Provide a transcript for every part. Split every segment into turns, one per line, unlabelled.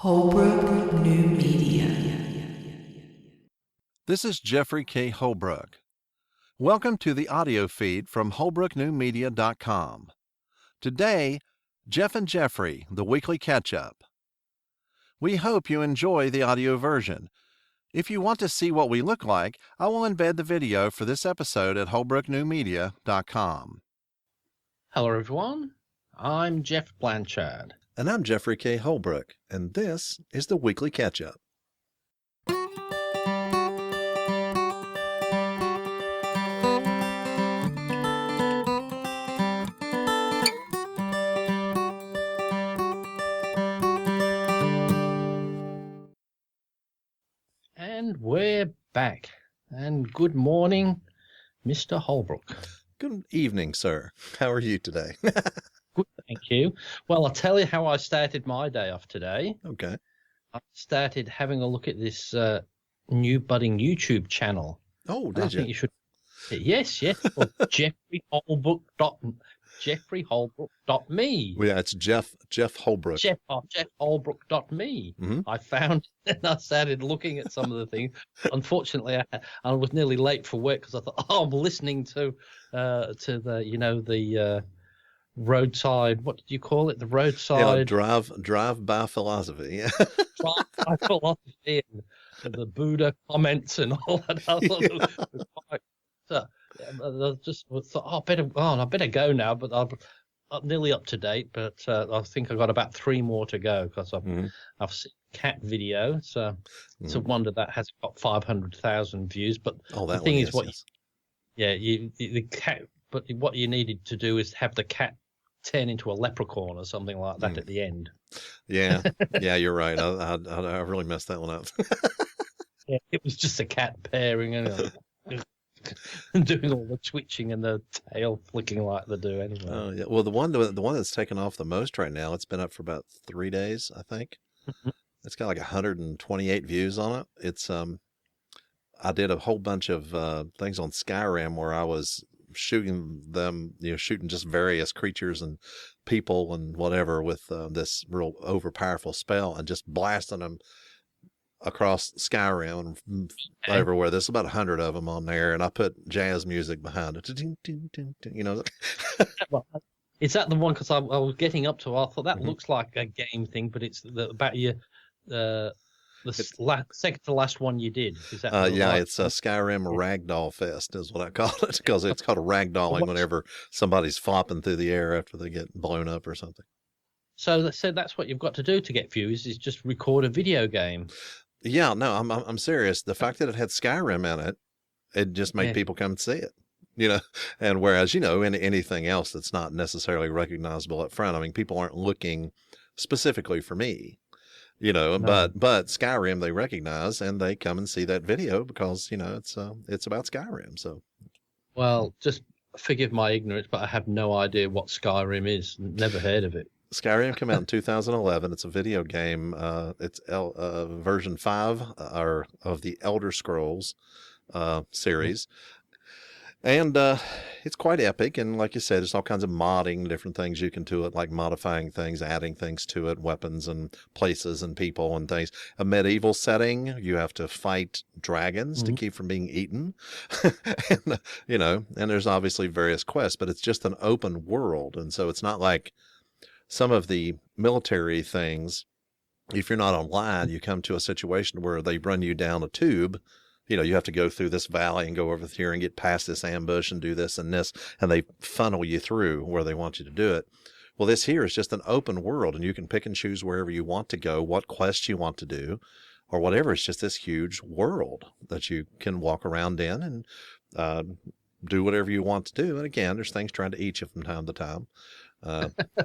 Holbrook New Media.
This is Jeffrey K. Holbrook. Welcome to the audio feed from holbrooknewmedia.com. Today, Geoff and Jeffrey, the weekly catch-up. We hope you enjoy the audio version. If you want to see what we look like, I will embed the video for this episode at holbrooknewmedia.com.
Hello, everyone. I'm Geoff Blanchard.
And I'm Jeffrey K. Holbrook, and this is the weekly catch-up.
And we're back. And good morning, Mr. Holbrook.
Good evening, sir. How are you today?
Good, thank you. Well, I'll tell you how I started my day off today.
Okay.
I started having a look at this new budding YouTube channel.
Oh,
I think you should. Yes. Well, jeffreyholbrook.me.
Well, yeah, it's Geoff Holbrook.
jeffholbrook.me.
Mm-hmm.
I found and I started looking at some of the things. Unfortunately, I was nearly late for work because I thought, I'm listening to the roadside. What did you call it? The roadside
drive by philosophy. Yeah.
drive by philosophy and the Buddha comments and all that. I just thought, I better go now. But I'm nearly up to date. But I think I've got about 3 more to go because I've seen a cat video. So it's a wonder that has got 500,000 views. But the thing is, the cat. But what you needed to do is have the cat turn into a leprechaun or something like that at the end.
Yeah, you're right. I really messed that one up.
Yeah, it was just a cat pairing and doing all the twitching and the tail flicking like they do anyway.
Oh yeah. Well, the one that's taken off the most right now, it's been up for about 3 days, I think. It's got like 128 views on it. It's I did a whole bunch of things on Skyrim where I was shooting just various creatures and people and whatever with this real overpowerful spell and just blasting them across Skyrim and everywhere. There's about 100 of them on there, and I put jazz music behind it.
Well, is that the one? Because I was getting up to, I thought that looks like a game thing, but it's about your second to last one you did. Is that
it's a Skyrim Ragdoll Fest is what I call it, because it's called a ragdolling whenever somebody's flopping through the air after they get blown up or something.
So that's what you've got to do to get views is just record a video game.
Yeah, no, I'm serious. The fact that it had Skyrim in it, it just made people come and see it, and whereas, in anything else that's not necessarily recognizable up front, I mean, people aren't looking specifically for me, no. but Skyrim they recognize and they come and see that video because, it's about Skyrim. So, well,
just forgive my ignorance, but I have no idea what Skyrim is. Never heard of it.
Skyrim came out in 2011. It's a video game. It's version 5 of the Elder Scrolls series. And it's quite epic. And like you said, there's all kinds of modding, different things you can do it, like modifying things, adding things to it, weapons and places and people and things. A medieval setting, you have to fight dragons to keep from being eaten. And, and there's obviously various quests, but it's just an open world. And so it's not like some of the military things, if you're not online, you come to a situation where they run you down a tube. You have to go through this valley and go over here and get past this ambush and do this and this, and they funnel you through where they want you to do it. Well, this here is just an open world, and you can pick and choose wherever you want to go, what quests you want to do, or whatever. It's just this huge world that you can walk around in and do whatever you want to do. And again, there's things trying to eat you from time to time.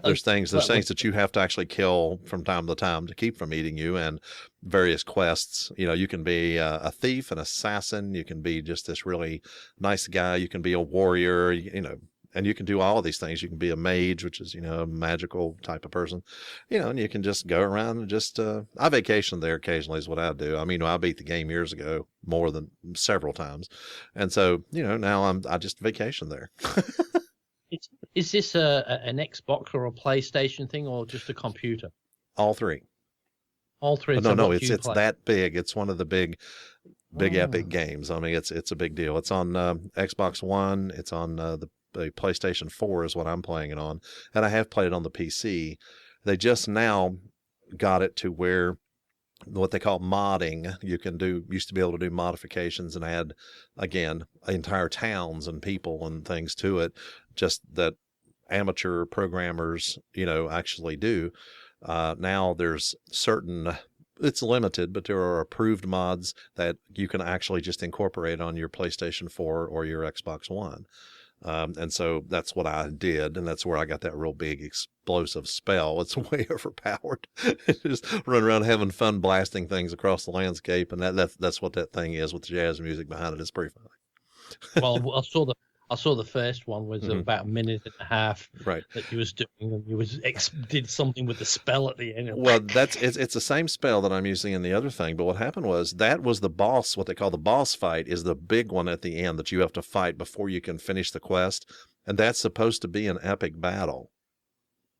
There's things that you have to actually kill from time to time to keep from eating you, and various quests. You can be a thief, an assassin. You can be just this really nice guy. You can be a warrior, and you can do all of these things. You can be a mage, which is, a magical type of person, and you can just go around and just, I vacation there occasionally is what I do. I mean, I beat the game years ago more than several times. And so, now I just vacation there.
Is this an Xbox or a PlayStation thing or just a computer?
All three.
All three.
Oh,
So
no,
what do
it's
you
it's
play?
that big. It's one of the big epic
Oh.
games. I mean, it's a big deal. It's on Xbox One. It's on the PlayStation 4 is what I'm playing it on, and I have played it on the PC. They just now got it to where what they call modding. Used to be able to do modifications and add, again, entire towns and people and things to it, just that amateur programmers, actually do. Now there's certain, it's limited, but there are approved mods that you can actually just incorporate on your PlayStation 4 or your Xbox One. And so that's what I did, and that's where I got that real big explosive spell. It's way overpowered. Just run around having fun blasting things across the landscape, and that's what that thing is with the jazz music behind it. It's pretty funny.
Well, I saw the first one was about a minute and a half
Right.
that he was doing, and he did something with the spell at the end.
Well, it's the same spell that I'm using in the other thing, but what happened was that was the boss. What they call the boss fight is the big one at the end that you have to fight before you can finish the quest, and that's supposed to be an epic battle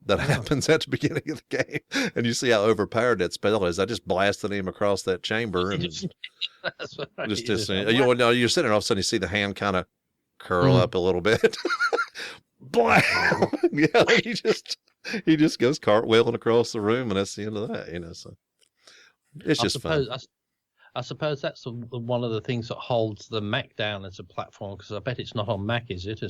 that happens at the beginning of the game. And you see how overpowered that spell is. I just blasted him across that chamber, and
That's right.
just you're sitting, and all of a sudden you see the hand kind of curl up a little bit. Blam! Yeah, he just goes cartwheeling across the room, and that's the end of that. So it's just fun.
I suppose that's one of the things that holds the Mac down as a platform, because I bet it's not on Mac, is it?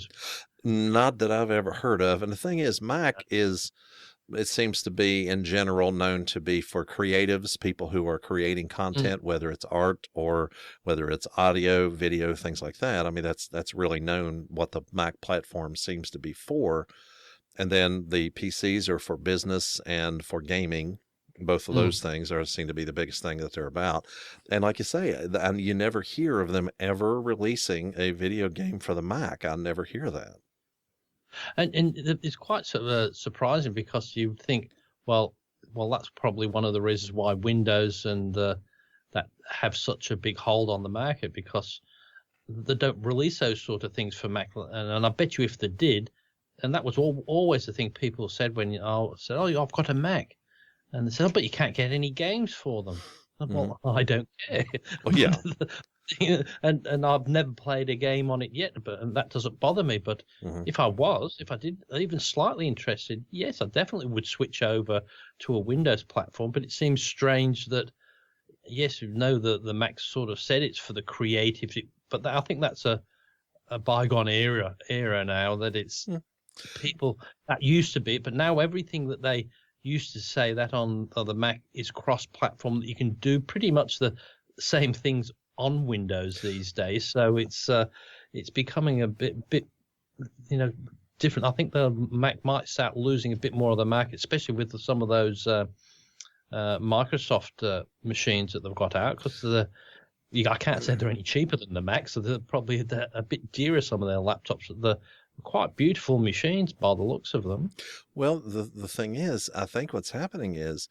Not that I've ever heard of. And the thing is, Mac it seems to be in general known to be for creatives, people who are creating content, whether it's art or whether it's audio, video, things like that. I mean, that's really known what the Mac platform seems to be for. And then the PCs are for business and for gaming. Both of those things seem to be the biggest thing that they're about. And like you say, and you never hear of them ever releasing a video game for the Mac. I never hear that.
And it's quite sort of surprising, because you think, well, that's probably one of the reasons why Windows and that have such a big hold on the market, because they don't release those sort of things for Mac. And I bet you if they did, and that was always the thing people said when said, "Oh, I've got a Mac," and they said, "Oh, but you can't get any games for them." Well, I don't care.
Well, yeah.
And I've never played a game on it yet, and that doesn't bother me. But if I did even slightly interested, yes, I definitely would switch over to a Windows platform. But it seems strange that, yes, you know, the Mac sort of said it's for the creative, but I think that's a bygone era now, that it's people that used to be, but now everything that they used to say that on the Mac is cross-platform, that you can do pretty much the same things on Windows these days. So it's becoming a bit different. I think the Mac might start losing a bit more of the market, especially with some of those Microsoft machines that they've got out, because I can't say they're any cheaper than the Mac, so they're probably a bit dearer, some of their laptops. They're quite beautiful machines by the looks of them.
Well, the thing is, I think what's happening is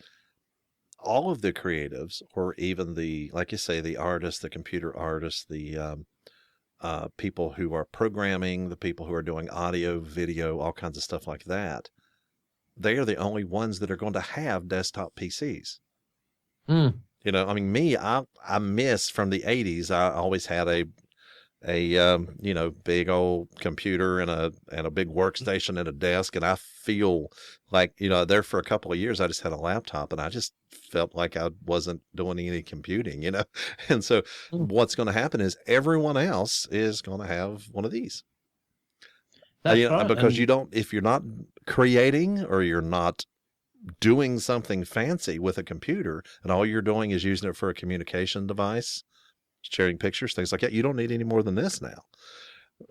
all of the creatives, or even like you say, the artists, the computer artists, the people who are programming, the people who are doing audio, video, all kinds of stuff like that, they are the only ones that are going to have desktop PCs. I mean, me, I miss from the 80s. I always had a big old computer and a big workstation and a desk, and I feel like, there for a couple of years I just had a laptop, and I just felt like I wasn't doing any computing, and so what's going to happen is everyone else is going to have one of these.
That's right.
Because if you're not creating, or you're not doing something fancy with a computer, and all you're doing is using it for a communication device, sharing pictures, things like that, you don't need any more than this now.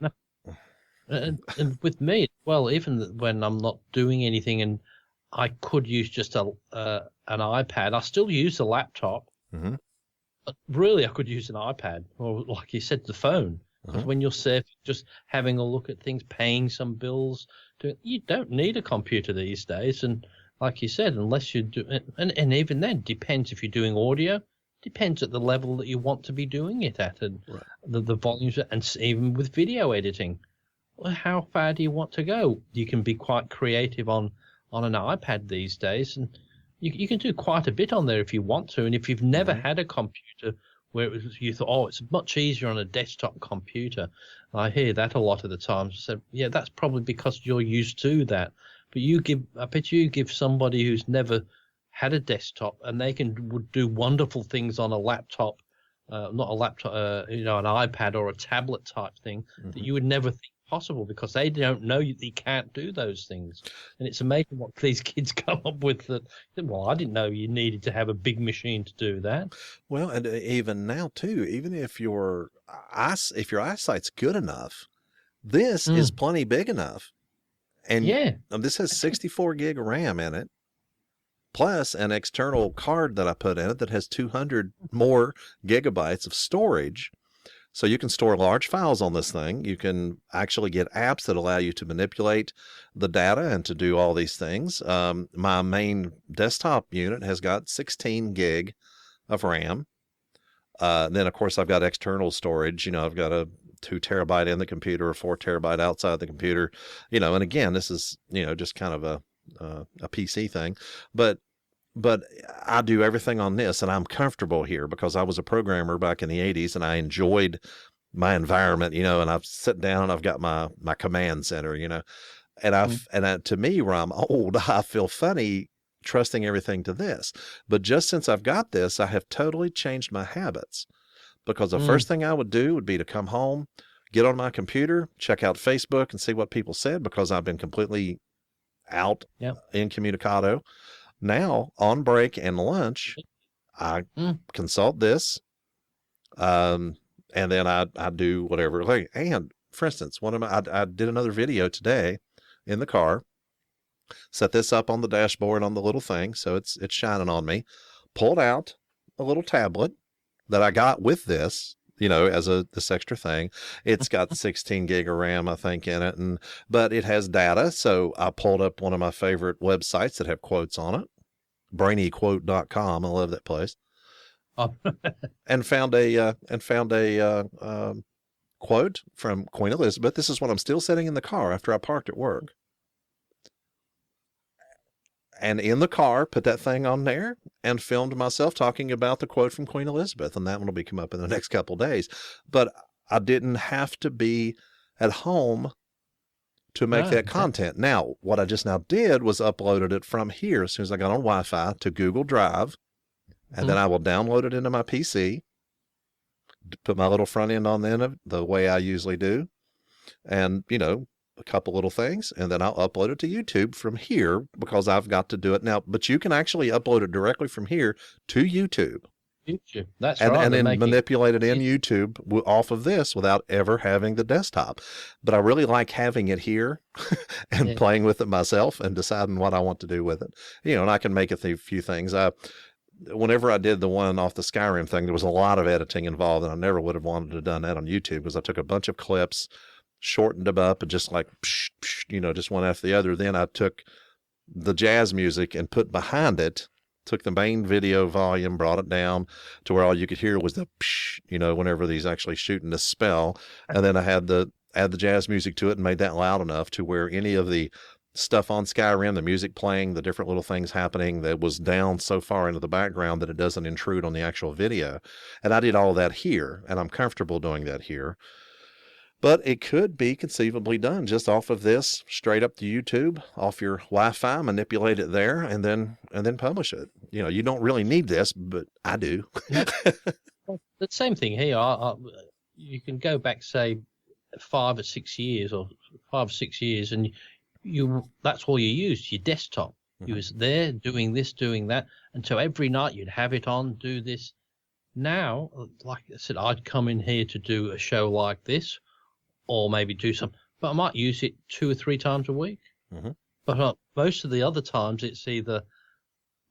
No. And with me, well, even when I'm not doing anything and I could use just an iPad, I still use a laptop. But really, I could use an iPad, or like you said, the phone. Because when you're surfing, just having a look at things, paying some bills, you don't need a computer these days. And like you said, unless you do, and even then, depends if you're doing audio. Depends at the level that you want to be doing it at, and the volumes, and even with video editing, well, how far do you want to go? You can be quite creative on an iPad these days, and You can do quite a bit on there if you want to. And if you've never had a computer where you thought, oh, it's much easier on a desktop computer. I hear that a lot of the times. So, yeah, that's probably because you're used to that. But I bet you give somebody who's never had a desktop, and they would do wonderful things on a laptop, not a laptop, an iPad or a tablet type thing that you would never think possible, because they don't know you can't do those things. And it's amazing what these kids come up with that, well, I didn't know you needed to have a big machine to do that.
Well, and even now too, even if your eyesight's good enough, this is plenty big enough. And this has 64 gig of RAM in it, plus an external card that I put in it that has 200 more gigabytes of storage. So you can store large files on this thing. You can actually get apps that allow you to manipulate the data and to do all these things. My main desktop unit has got 16 gig of RAM. Then, of course, I've got external storage. I've got a 2 terabyte in the computer, or 4 terabyte outside the computer. And again, this is, just kind of a PC thing. But I do everything on this, and I'm comfortable here because I was a programmer back in the 80s, and I enjoyed my environment, and I've sit down and I've got my command center, and to me, where I'm old, I feel funny trusting everything to this. But just since I've got this, I have totally changed my habits, because the first thing I would do would be to come home, get on my computer, check out Facebook and see what people said, because I've been completely out incommunicado. Now, on break and lunch, I consult this, and then I do whatever. And for instance, I did another video today in the car. Set this up on the dashboard on the little thing, so it's shining on me. Pulled out a little tablet that I got with this, as this extra thing. It's got 16 gig of RAM, I think, in it, but it has data. So I pulled up one of my favorite websites that have quotes on it, brainyquote.com. I love that place. And found a quote from Queen Elizabeth. This is what I'm still sitting in the car after I parked at work. And in the car, put that thing on there and filmed myself talking about the quote from Queen Elizabeth. And that one will be come up in the next couple of days. But I didn't have to be at home to make that content. Now, what I just now did was uploaded it from here as soon as I got on Wi-Fi to Google Drive. And then I will download it into my PC, put my little front end on the way I usually do. And, a couple little things, and then I'll upload it to YouTube from here, because I've got to do it now. But you can actually upload it directly from here to YouTube.
That's
right. And then manipulate it in YouTube off of this without ever having the desktop. But I really like having it here and playing with it myself and deciding what I want to do with it. And I can make a few things. Whenever I did the one off the Skyrim thing, there was a lot of editing involved, and I never would have wanted to have done that on YouTube, because I took a bunch of clips, shortened them up, and just like, just one after the other. Then I took the jazz music and put behind it, took the main video volume, brought it down to where all you could hear was the, whenever he's actually shooting the spell. And then I had add the jazz music to it and made that loud enough to where any of the stuff on Skyrim, the music playing, the different little things happening, that was down so far into the background that it doesn't intrude on the actual video. And I did all that here, and I'm comfortable doing that here. But it could be conceivably done just off of this, straight up to YouTube, off your Wi-Fi, manipulate it there, and then publish it. You don't really need this, but I do.
Well, the same thing here. You can go back, say, 5 or 6 years, and that's all you used, your desktop. You was there doing this, doing that, and so every night you'd have it on, do this. Now, like I said, I'd come in here to do a show like this, or maybe do but I might use it 2 or 3 times a week. But most of the other times it's either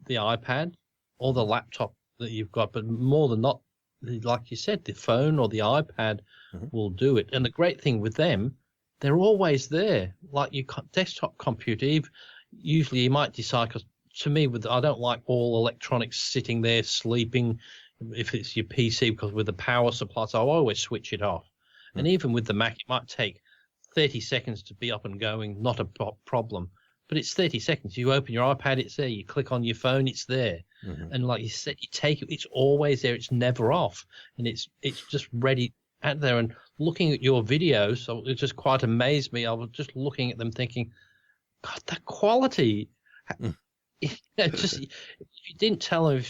the iPad or the laptop that you've got, but more than not, like you said, the phone or the iPad will do it. And the great thing with them, they're always there. Like your desktop computer, usually you might decide, because to me, I don't like all electronics sitting there sleeping if it's your PC, because with the power supply, so I always switch it off. And even with the Mac, it might take 30 seconds to be up and going, not a problem. but it's 30 seconds. You open your iPad, it's there. You click on your phone, it's there. And like you said, you take it, it's always there. It's never off, and it's just ready out there. And looking at your videos, so it just quite amazed me. I was just looking at them, thinking, God, the quality. Just if you didn't tell them,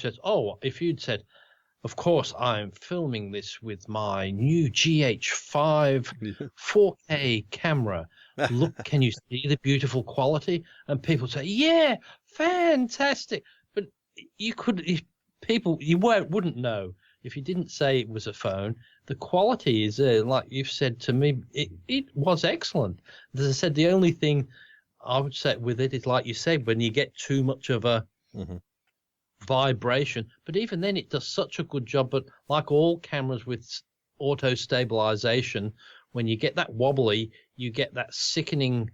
if you'd said, of course, I'm filming this with my new GH5 4K camera. Look, can you see the beautiful quality? And people say, yeah, fantastic. But you wouldn't know if you didn't say it was a phone. The quality is like you've said to me, it was excellent. As I said, the only thing I would say with it is, like you said, when you get too much of a vibration, but even then it does such a good job. But like all cameras with auto stabilization, when you get that wobbly, you get that sickening,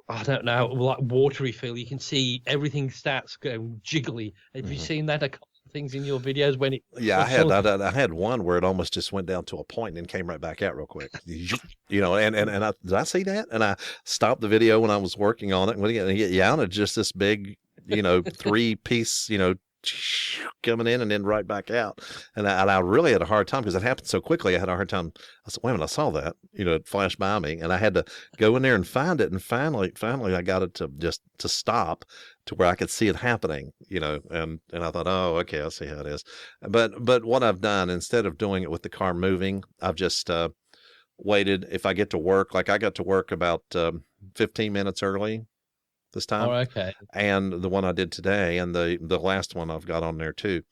I don't know, like watery feel. You can see everything starts going jiggly. Have you seen that a couple of things in your videos when it?
Yeah, I had one where it almost just went down to a point and then came right back out real quick. You know, and did I see that? And I stopped the video when I was working on it. And when it get down to just this big, 3-piece, coming in and then right back out. And I really had a hard time because it happened so quickly. I had a hard time. I said, wait a minute, I saw that, it flashed by me, and I had to go in there and find it. And finally I got it to stop to where I could see it happening, and I thought, oh, okay, I see how it is. But what I've done, instead of doing it with the car moving, I've just waited. If I get to work, like I got to work about 15 minutes early this time.
Oh, okay.
And the one I did today, and the last one I've got on there too,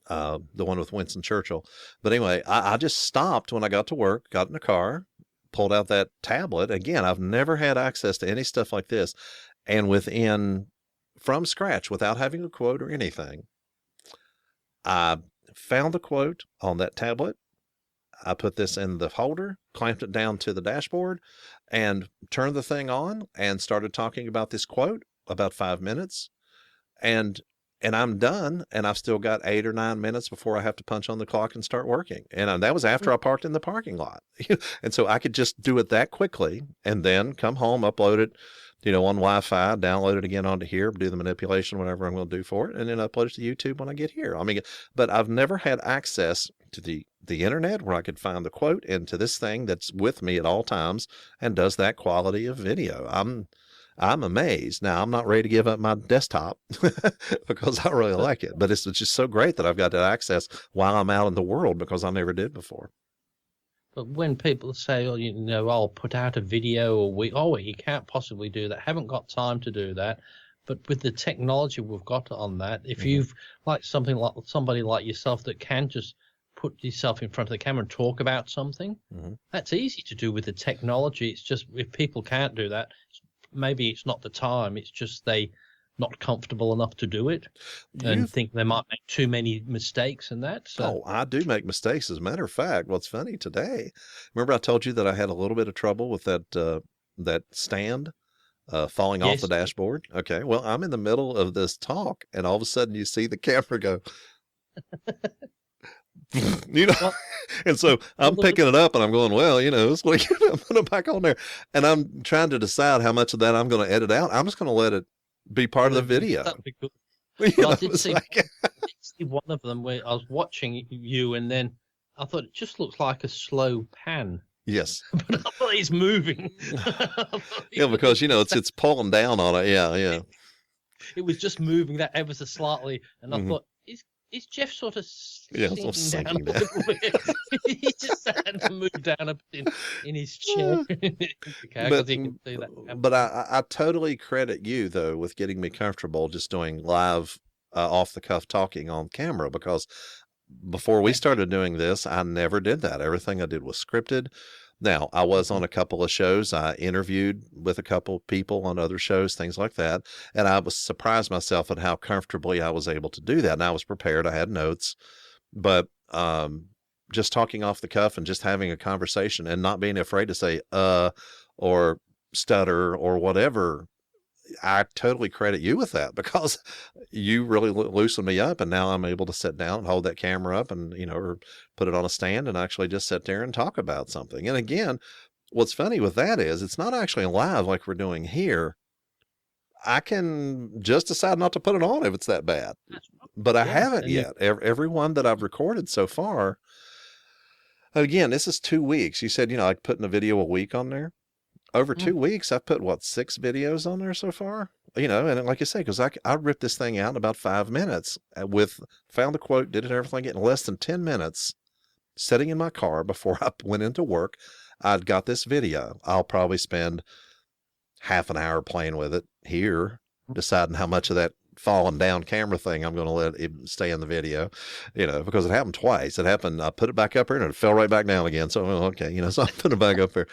the one with Winston Churchill. But anyway, I just stopped when I got to work, got in the car, pulled out that tablet. Again, I've never had access to any stuff like this. And from scratch, without having a quote or anything, I found the quote on that tablet. I put this in the holder, clamped it down to the dashboard, and turned the thing on and started talking about this quote about 5 minutes. And I'm done, and I've still got 8 or 9 minutes before I have to punch on the clock and start working. And that was after I parked in the parking lot. And so I could just do it that quickly and then come home, upload it, on Wi-Fi, download it again onto here, do the manipulation, whatever I'm going to do for it, and then upload it to YouTube when I get here. I mean, but I've never had access to the internet where I could find the quote, and to this thing that's with me at all times and does that quality of video. I'm amazed. Now, I'm not ready to give up my desktop because I really like it, but it's just so great that I've got that access while I'm out in the world, because I never did before.
But when people say, I'll put out a video, or you can't possibly do that, haven't got time to do that. But with the technology we've got on that, if you've like somebody like yourself that can just put yourself in front of the camera and talk about something, that's easy to do with the technology. It's just, if people can't do that, maybe it's not the time. It's just they not comfortable enough to do it and think they might make too many mistakes and that. So.
Oh, I do make mistakes. As a matter of fact, what's funny today, remember I told you that I had a little bit of trouble with that stand falling off the dashboard? Okay, well, I'm in the middle of this talk, and all of a sudden you see the camera go, and so I'm picking it up and I'm going, well, it's like, I'm putting it back on there, and I'm trying to decide how much of that I'm going to edit out. I'm just going to let it be part of the video.
That'd be good. Well, I did see one of them where I was watching you, and then I thought it just looks like a slow pan.
Yes.
But I thought he's moving.
Yeah, because it's pulling down on it. Yeah.
It was just moving that ever so slightly, and I thought, is Geoff sort of sinking down a little bit? He just had to move down a bit in his chair. Because he can see that.
But I totally credit you, though, with getting me comfortable just doing live, off-the-cuff talking on camera, because before we started doing this, I never did that. Everything I did was scripted. Now, I was on a couple of shows. I interviewed with a couple of people on other shows, things like that. And I was surprised myself at how comfortably I was able to do that. And I was prepared. I had notes. But just talking off the cuff and just having a conversation and not being afraid to say, or stutter or whatever, I totally credit you with that, because you really loosened me up, and now I'm able to sit down and hold that camera up and, or put it on a stand and actually just sit there and talk about something. And again, what's funny with that is it's not actually live like we're doing here. I can just decide not to put it on if it's that bad, but I haven't yet. Every one that I've recorded so far. Again, this is 2 weeks. You said, like putting a video a week on there. Over 2 weeks, I've put 6 videos on there so far. And like I say, because I ripped this thing out in about 5 minutes found the quote, did it, everything in less than 10 minutes, sitting in my car before I went into work. I'd got this video. I'll probably spend half an hour playing with it here, deciding how much of that falling down camera thing I'm going to let it stay in the video, because it happened twice. It happened, I put it back up here and it fell right back down again. So, okay, so I put it back up there,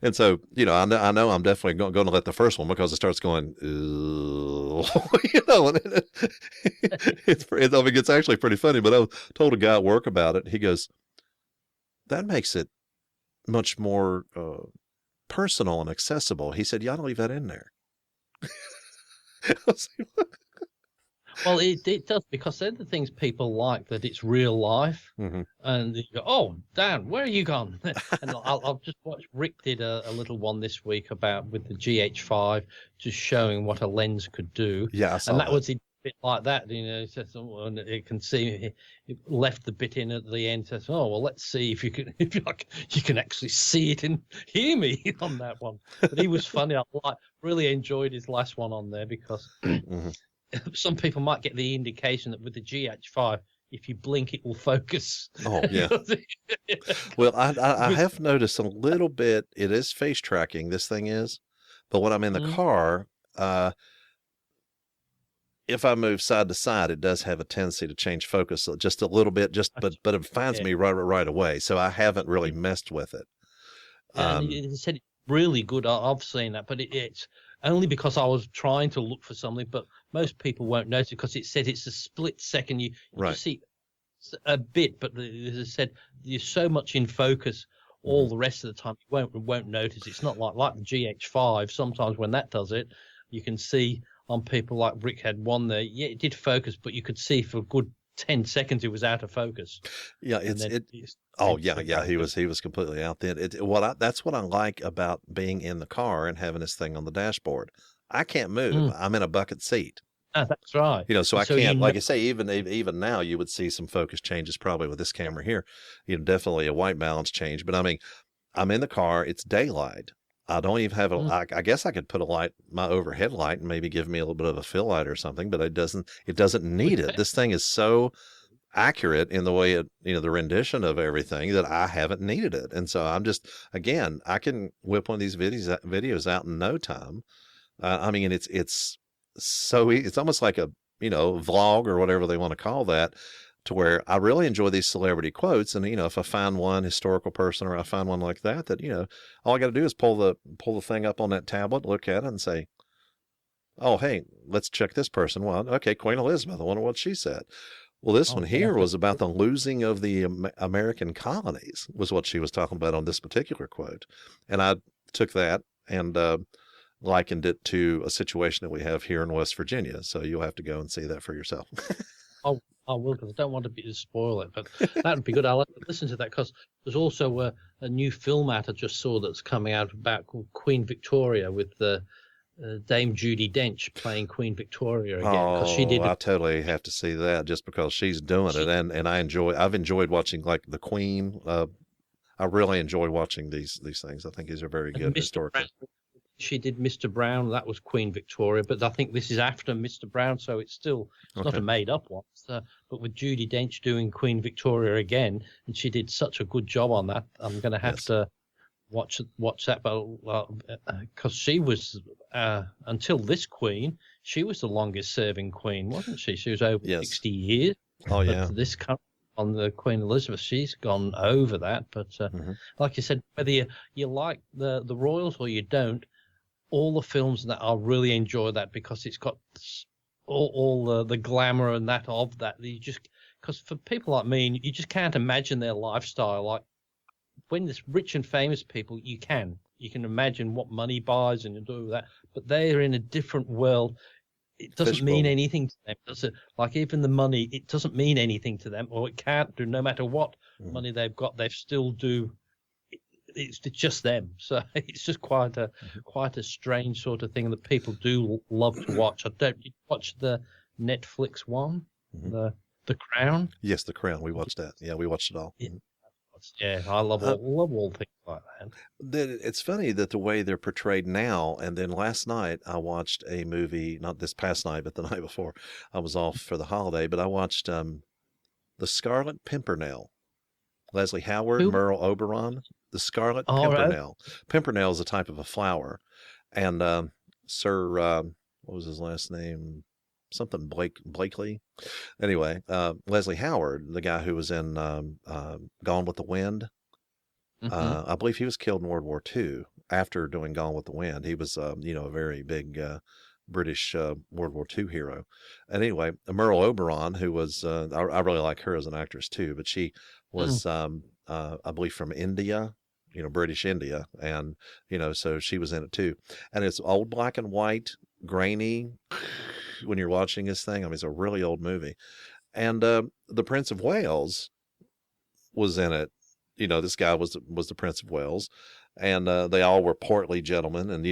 and so, I know I'm definitely going to let the first one, because it starts going, and it's actually pretty funny, but I told a guy at work about it. He goes, that makes it much more personal and accessible. He said, "Yeah, don't leave that in there."
Well, it does, because they're the things people like, that it's real life, and you go, "Oh, Dan, where are you gone?" And I'll just watch. Rick did a little one this week with the GH5, just showing what a lens could do.
Yeah, I saw
and that
that.
was a bit like that. He says, and it can see. It left the bit in at the end. Says, "Oh, well, let's see if you can actually see it and hear me on that one." But he was funny. I really enjoyed his last one on there, because. Some people might get the indication that with the GH5, if you blink, it will focus.
Oh, yeah. Well, I have noticed a little bit. It is face tracking, this thing is. But when I'm in the car, if I move side to side, it does have a tendency to change focus just a little bit, but it finds me right away. So I haven't really messed with it.
And it said it's really good. I've seen that, but it's only because I was trying to look for something, but most people won't notice, because it said it's a split second. You just see a bit, but as I said, you're so much in focus all the rest of the time, you won't notice. It's not like the GH5. Sometimes when that does it, you can see on people like Rick had one there. Yeah, it did focus, but you could see for a good 10 seconds it was out of focus.
Yeah, he was completely out then. That's what I like about being in the car and having this thing on the dashboard. I can't move. I'm in a bucket seat.
That's right.
So I can't, like I say, even now you would see some focus changes probably with this camera here. Definitely a white balance change. But I mean, I'm in the car. It's daylight. I don't even have I guess I could put my overhead light, and maybe give me a little bit of a fill light or something, but it doesn't need it. This thing is so accurate in the way the rendition of everything, that I haven't needed it. And so I'm just, again, I can whip one of these videos out in no time. I mean, it's so it's almost like a, vlog or whatever they want to call that, to where I really enjoy these celebrity quotes. And, if I find one historical person, or I find one like that, all I got to do is pull the thing up on that tablet, look at it and say, oh, hey, let's check this person. Well, okay, Queen Elizabeth, I wonder what she said. Well, this one here was about the losing of the American colonies, was what she was talking about on this particular quote. And I took that and likened it to a situation that we have here in West Virginia. So you'll have to go and see that for yourself.
I will, because I don't want to spoil it, but that would be good. I'll listen to that, because there's also a new film out I just saw that's coming out about, called Queen Victoria, with Dame Judi Dench playing Queen Victoria again.
I totally have to see that, just because she's doing it, and I've enjoyed watching, like, the Queen. I really enjoy watching these things. I think these are very good historically.
She did Mr. Brown. That was Queen Victoria, but I think this is after Mr. Brown, so it's not a made-up one. But with Judi Dench doing Queen Victoria again, and she did such a good job on that, I'm going to have to watch that. Because she was, until this Queen, she was the longest-serving Queen, wasn't she? She was over 60 years.
Oh, yeah.
But this on the Queen Elizabeth, she's gone over that. But like you said, whether you like the royals or you don't, all the films that I really enjoy that, because it's got all the glamour and that of that. Because for people like me, you just can't imagine their lifestyle. Like, when there's rich and famous people, you can imagine what money buys and you do that, but they're in a different world. It doesn't mean anything to them, does it? Like, even the money, it doesn't mean anything to them, or it can't do. No matter what money they've got, they still do. it's just them. So it's just quite a strange sort of thing that people do love to watch. You watch the Netflix one, the Crown?
Yes, The Crown. We watched that. Yeah, we watched it all.
Yeah, I love all things like that.
It's funny that the way they're portrayed now, and then last night I watched a movie, not this past night, but the night before. I was off for the holiday, but I watched The Scarlet Pimpernel. Leslie Howard,
Who?
Merle Oberon. The Scarlet Pimpernel. Right. Pimpernel is a type of a flower. And Sir, what was his last name? Something Blakely. Anyway, Leslie Howard, the guy who was in Gone with the Wind, I believe he was killed in World War II after doing Gone with the Wind. He was, a very big British World War II hero. And anyway, Merle Oberon, who was, I really like her as an actress too, but she was, I believe, from India. British India. And, so she was in it too. And it's old black and white, grainy when you're watching this thing. I mean, it's a really old movie. And the Prince of Wales was in it. This guy was the Prince of Wales. And they all were portly gentlemen. And,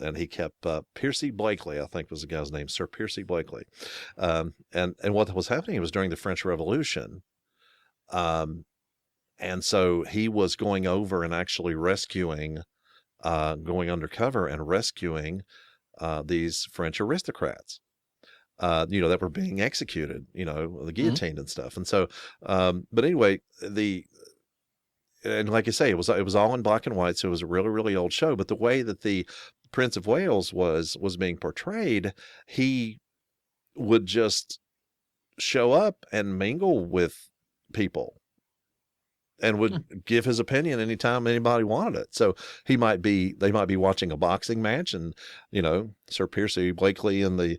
and he kept Percy Blakely, I think was the guy's name, Sir Percy Blakely. And what was happening was during the French Revolution. And so he was going over and actually rescuing, going undercover and rescuing these French aristocrats, that were being executed, the guillotine and stuff. And so, but anyway, and like I say, it was all in black and white. So it was a really, really old show. But the way that the Prince of Wales was being portrayed, he would just show up and mingle with people and would give his opinion anytime anybody wanted it. So they might be watching a boxing match, and, Sir Percy Blakely and the,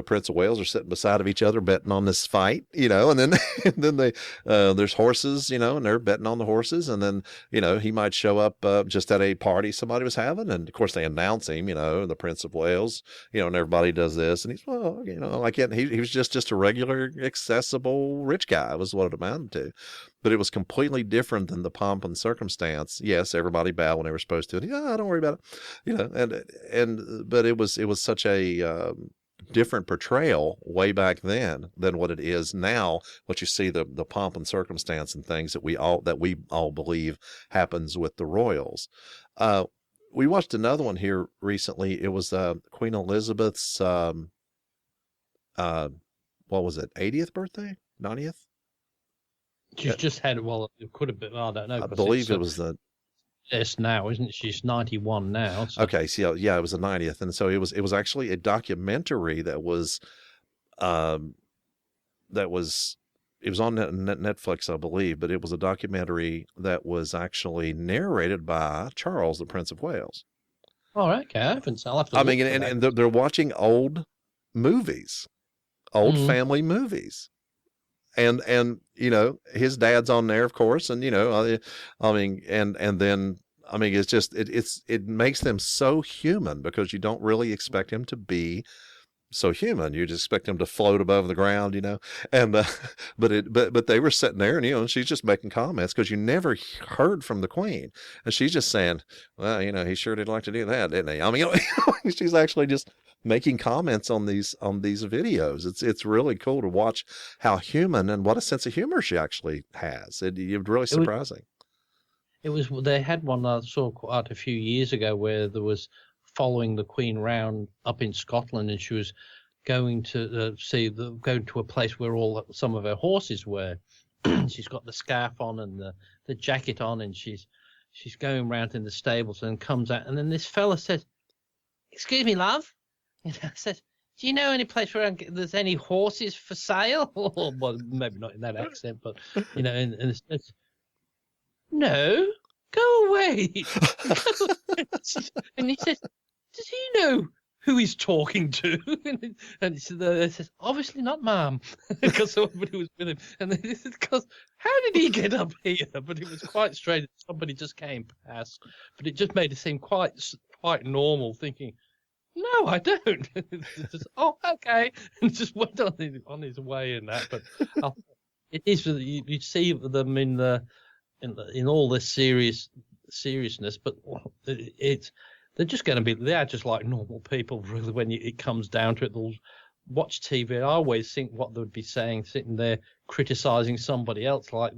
Prince of Wales are sitting beside of each other betting on this fight, and then, they, there's horses, and they're betting on the horses. And then, he might show up, just at a party somebody was having. And of course they announce him, the Prince of Wales, and everybody does this. And he's, well, he was just a regular, accessible, rich guy was what it amounted to. But it was completely different than the pomp and circumstance. Yes, everybody bowed when they were supposed to. And don't worry about it. But it was such a different portrayal way back then than what it is now. What you see, the pomp and circumstance and things that we all believe happens with the royals. We watched another one here recently. It was Queen Elizabeth's what was it, 80th birthday, 90th?
She's just had, well, it could have been, I don't know.
I believe it was the...
Yes, now, isn't it? She's 91 now. So.
Okay, so yeah, it was the 90th. And so it was actually a documentary that was on Netflix, I believe, but it was a documentary that was actually narrated by Charles, the Prince of Wales.
All right, okay. I'll have to look
and they're watching old movies, old family movies. And his dad's on there, of course. And, and then, it's just, it makes them so human, because you don't really expect him to be so human. You just expect him to float above the ground, and, but they were sitting there, and she's just making comments, because you never heard from the Queen. And she's just saying, well, he sure did like to do that, didn't he? She's actually just making comments on these videos. It's really cool to watch how human and what a sense of humor she actually has. It's really surprising.
They had one I saw quite a few years ago where there was following the Queen round up in Scotland, and she was going to going to a place where some of her horses were. She's got the scarf on and the jacket on, and she's going round in the stables, and comes out, and then this fella says, "Excuse me, love." And I said, "Do you know any place where there's any horses for sale?" Well, maybe not in that accent, but and it says, "No, go away." And he says, "Does he know who he's talking to?" And he says, "Obviously not, ma'am," because somebody was with him. And then he said, "Because how did he get up here?" But it was quite strange. Somebody just came past, but it just made it seem quite normal, thinking, "No, I don't." Just, "Oh, okay," and just went on his way in that. But it is, you see them in all this serious seriousness, but they're just going to be, they are just like normal people, really, when it comes down to it. They'll watch TV. I always think what they would be saying, sitting there criticizing somebody else, like,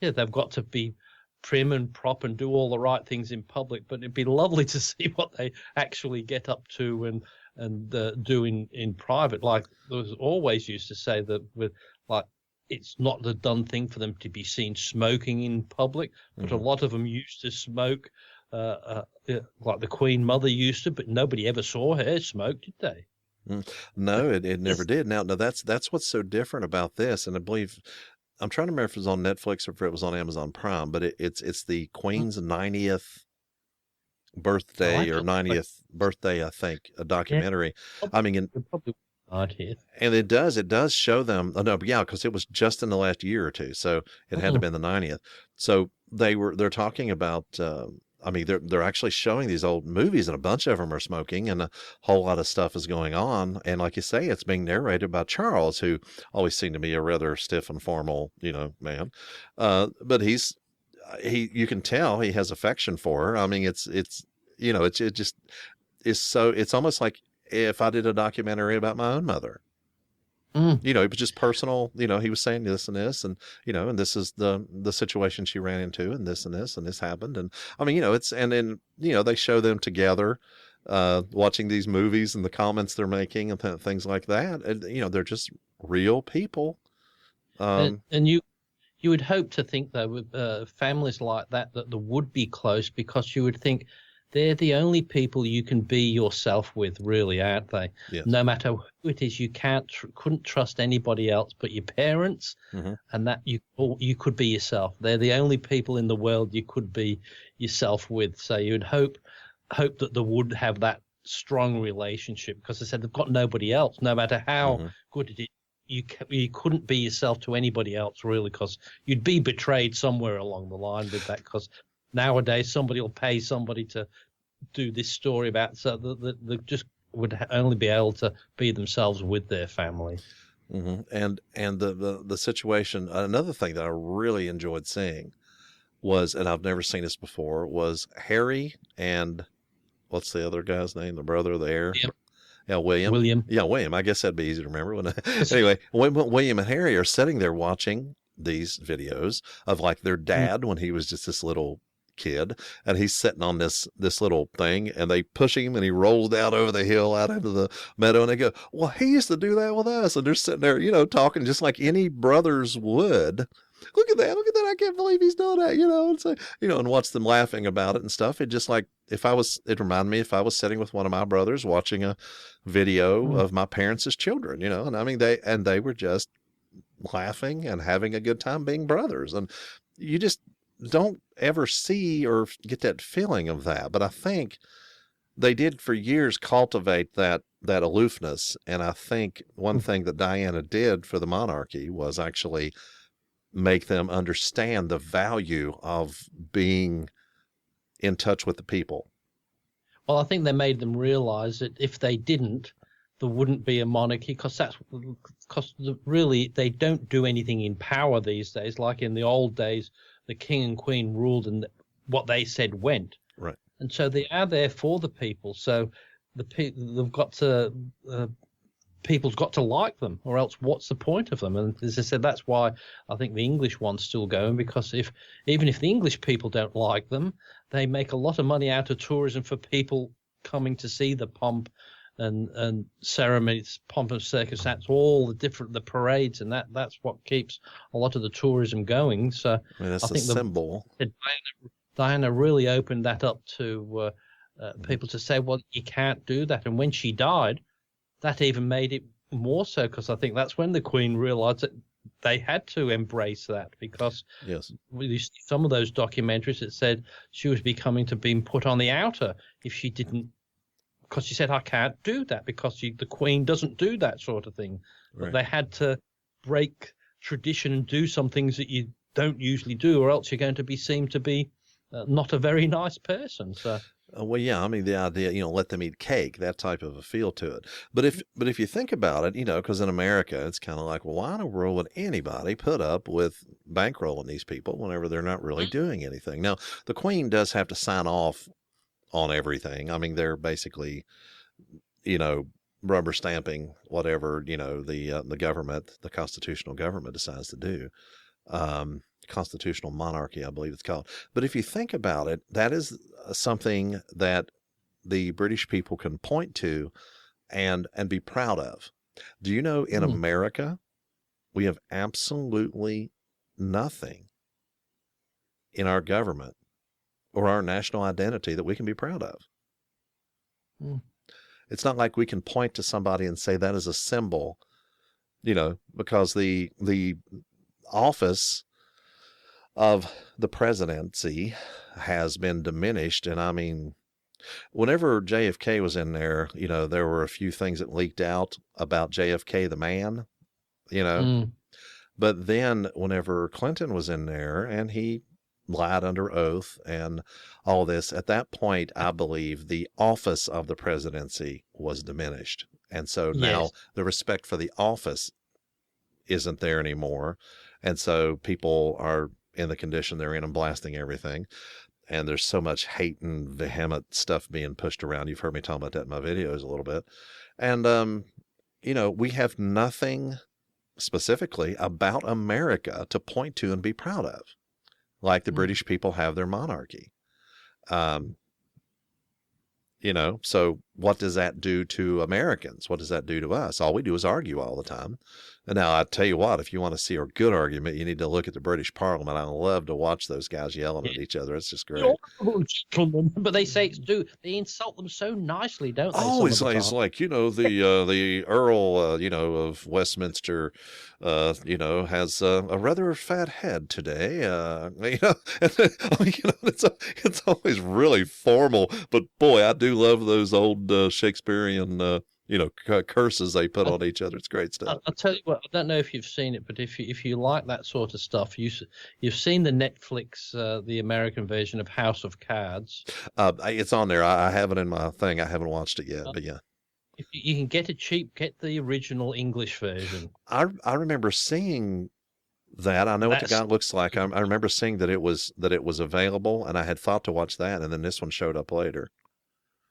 yeah, they've got to be prim and prop and do all the right things in public, but it'd be lovely to see what they actually get up to and do in private. Like, there was always used to say that with, like, it's not the done thing for them to be seen smoking in public, but a lot of them used to smoke, like the Queen Mother used to, but nobody ever saw her smoke, did they?
No, it never did. Now, that's what's so different about this, and I believe, I'm trying to remember if it was on Netflix or if it was on Amazon Prime, but it's the Queen's 90th birthday or 90th birthday, I think, a documentary.
Yeah.
I mean,
probably not here.
And it does show them. Oh, no, yeah, because it was just in the last year or two, so it had to have been the 90th. So they're talking about. I mean, they're actually showing these old movies, and a bunch of them are smoking, and a whole lot of stuff is going on. And like you say, it's being narrated by Charles, who always seemed to be a rather stiff and formal, man. But you can tell he has affection for her. I mean, it just is so. It's almost like if I did a documentary about my own mother. It was just personal. He was saying this and this, and and this is the situation she ran into, and this happened, and I mean, and then they show them together, watching these movies and the comments they're making and things like that, and they're just real people.
And you would hope to think though, with families like that they would be close, because you would think they're the only people you can be yourself with, really, aren't they?
Yes.
No matter who it is, you couldn't trust anybody else but your parents, and that you could be yourself. They're the only people in the world you could be yourself with. So you would hope that they would have that strong relationship, because I said they've got nobody else. No matter how good it is, you couldn't be yourself to anybody else, really, because you'd be betrayed somewhere along the line with that, because nowadays somebody will pay somebody to do this story about, so that they just would only be able to be themselves with their family.
And the situation, another thing that I really enjoyed seeing was, and I've never seen this before, was Harry and what's the other guy's name, the brother, the heir? Yeah, William. Yeah, William. I guess that'd be easy to remember, wouldn't it? Anyway, William and Harry are sitting there watching these videos of like their dad when he was just this little kid, and he's sitting on this little thing, and they push him and he rolls down over the hill out into the meadow, and they go, well, he used to do that with us. And they're sitting there, talking just like any brothers would. Look at that, I can't believe he's doing that, and so, and watch them laughing about it and stuff. It just like, it reminded me if I was sitting with one of my brothers watching a video of my parents as children, and I mean, they were just laughing and having a good time being brothers. And you just don't ever see or get that feeling of that. But I think they did for years cultivate that aloofness. And I think one thing that Diana did for the monarchy was actually make them understand the value of being in touch with the people.
Well, I think they made them realize that if they didn't, there wouldn't be a monarchy, because really they don't do anything in power these days. Like in the old days, the king and queen ruled, and what they said went.
Right.
And so they are there for the people. So they've got to, people's got to like them, or else what's the point of them? And as I said, that's why I think the English one's still going, because even if the English people don't like them, they make a lot of money out of tourism for people coming to see the pomp and ceremonies, pomp and circumstance, all the parades, and that's what keeps a lot of the tourism going. So
I mean, that's
I think
a symbol.
Diana really opened that up to people to say, well, you can't do that. And when she died, that even made it more so, because I think that's when the Queen realized that they had to embrace that, because
yes,
some of those documentaries that said she was becoming to being put on the outer if she didn't, because she said, I can't do that because the Queen doesn't do that sort of thing. Right. But they had to break tradition and do some things that you don't usually do, or else you're going to be seen to be not a very nice person. So
Well, yeah, I mean the idea, let them eat cake, that type of a feel to it. But if you think about it, because in America, it's kind of like, well, why in the world would anybody put up with bankrolling these people whenever they're not really doing anything? Now, the Queen does have to sign off on everything. I mean, they're basically, you know, rubber stamping whatever, the government, the constitutional government decides to do. Constitutional monarchy, I believe it's called. But if you think about it, that is something that the British people can point to and be proud of. Do you know in America, we have absolutely nothing in our government or our national identity that we can be proud of? It's not like we can point to somebody and say that is a symbol, because the office of the presidency has been diminished. And I mean, whenever JFK was in there, there were a few things that leaked out about JFK, the man, but then whenever Clinton was in there and he lied under oath and all this, at that point, I believe the office of the presidency was diminished. And so now the respect for the office isn't there anymore. And so people are in the condition they're in and blasting everything. And there's so much hate and vehement stuff being pushed around. You've heard me talk about that in my videos a little bit. And, we have nothing specifically about America to point to and be proud of, like the British people have their monarchy. So what does that do to Americans? What does that do to us? All we do is argue all the time. And now I tell you what, if you want to see a good argument, you need to look at the British Parliament. I love to watch those guys yelling at each other. It's just great.
But they say they insult them so nicely, don't they?
Oh, it's like the Earl, of Westminster, has a rather fat head today. It's always really formal. But boy, I do love those old Shakespearean, curses they put on each other. It's great stuff.
I'll tell you what, I don't know if you've seen it, but if you like that sort of stuff, you've seen the Netflix, the American version of House of Cards.
It's on there. I have it in my thing. I haven't watched it yet, but yeah.
If you can get it cheap, get the original English version.
I remember seeing that. I know what the guy looks like. I remember seeing that it was available, and I had thought to watch that, and then this one showed up later.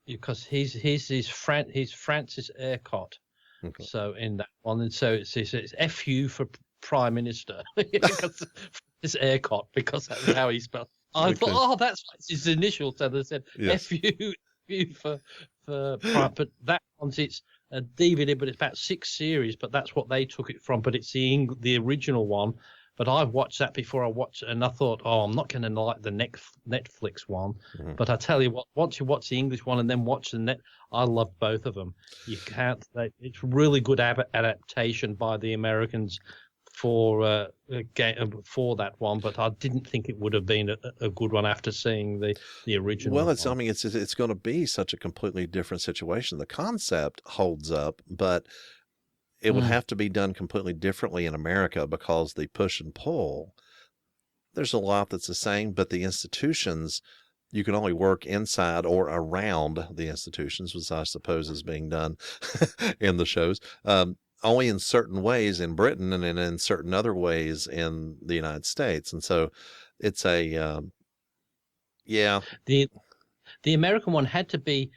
Because
he's Francis Urquhart, so in that one, and so it's FU for Prime Minister because it's Urquhart, because that's how he spelled. I thought, that's his initial. So they said FU for Prime, but that one's it's a DVD, but it's about 6 series, but that's what they took it from. But it's the original one. But I've watched that before I watched it, and I thought, I'm not going to like the Netflix one. But I tell you what, once you watch the English one and then watch the I love both of them. You can't. It's really good adaptation by the Americans for that one. But I didn't think it would have been a good one after seeing the original.
Well, it's going to be such a completely different situation. The concept holds up, but it would have to be done completely differently in America because the push and pull, there's a lot that's the same, but the institutions, you can only work inside or around the institutions, which I suppose is being done in the shows, only in certain ways in Britain and in certain other ways in the United States. And so it's The
American one had to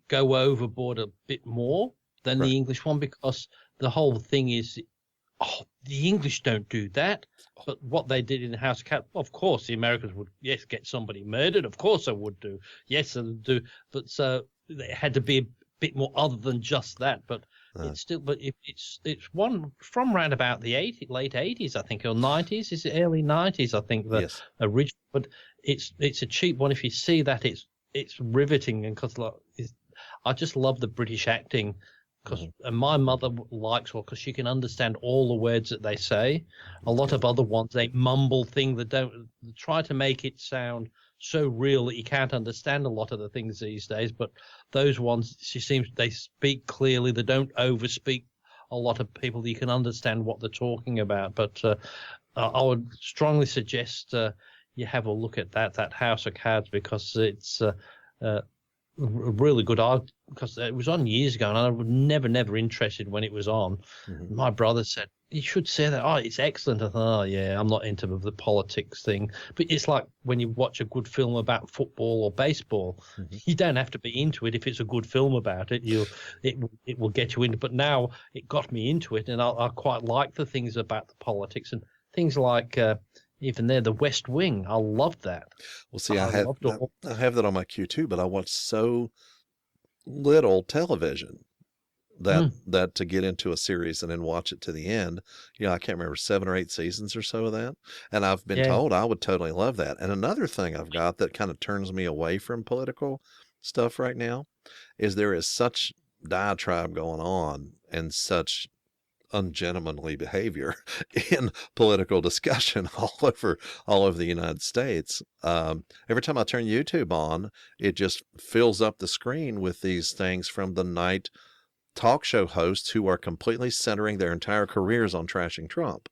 go overboard a bit more than the English one, because the whole thing is, the English don't do that. But what they did in the House of Cards, of course, the Americans would, get somebody murdered. Of course they would do. Yes, they would do. But so it had to be a bit more other than just that. But it's still, it's one from around about the late 80s, I think, or 90s. Is it early 90s? I think the original. But it's a cheap one. If you see that, it's riveting, and because I just love the British acting. Because my mother likes because she can understand all the words that they say. A lot of other ones, they mumble things that they try to make it sound so real that you can't understand a lot of the things these days. But those ones, they speak clearly. They don't overspeak a lot of people. You can understand what they're talking about. But I would strongly suggest you have a look at that House of Cards, because it's really good argument, because it was on years ago, and I was never interested when it was on.
Mm-hmm.
My brother said, you should say that. Oh, it's excellent. I thought, oh yeah, I'm not into the politics thing. But it's like when you watch a good film about football or baseball,
Mm-hmm.
you don't have to be into it. If it's a good film about it, it will get you into. But now it got me into it, and I quite like the things about the politics and things like even there, The West Wing. I loved that.
Well, see, I have that on my queue too, but I watch so little television that to get into a series and then watch it to the end, I can't remember 7 or 8 seasons or so of that. And I've been told I would totally love that. And another thing I've got that kind of turns me away from political stuff right now is there is such diatribe going on and such ungentlemanly behavior in political discussion all over the United States. Every time I turn YouTube on, it just fills up the screen with these things from the night talk show hosts who are completely centering their entire careers on trashing Trump.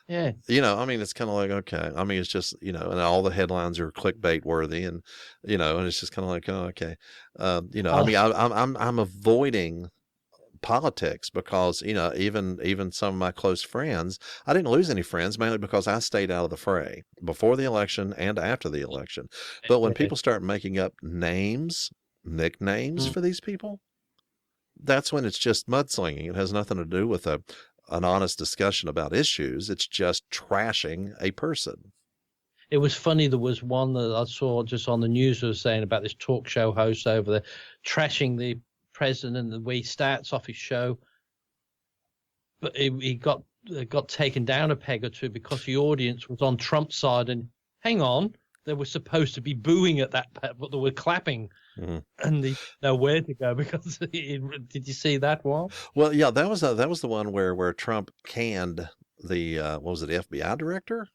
Yeah.
It's kind of like, okay. It's just, and all the headlines are clickbait worthy and it's just kind of like, oh, okay. I'm avoiding politics because, even some of my close friends, I didn't lose any friends mainly because I stayed out of the fray before the election and after the election. But when people start making up nicknames for these people, that's when it's just mudslinging. It has nothing to do with an honest discussion about issues. It's just trashing a person.
It was funny. There was one that I saw just on the news was saying about this talk show host over there trashing the president and the way he starts off his show. But he got taken down a peg or two because the audience was on Trump's side. And hang on, they were supposed to be booing at that, but they were clapping. Mm-hmm. And they didn't know where to go because did you see that one?
Well, yeah, that was the one where Trump canned the what was it, FBI director?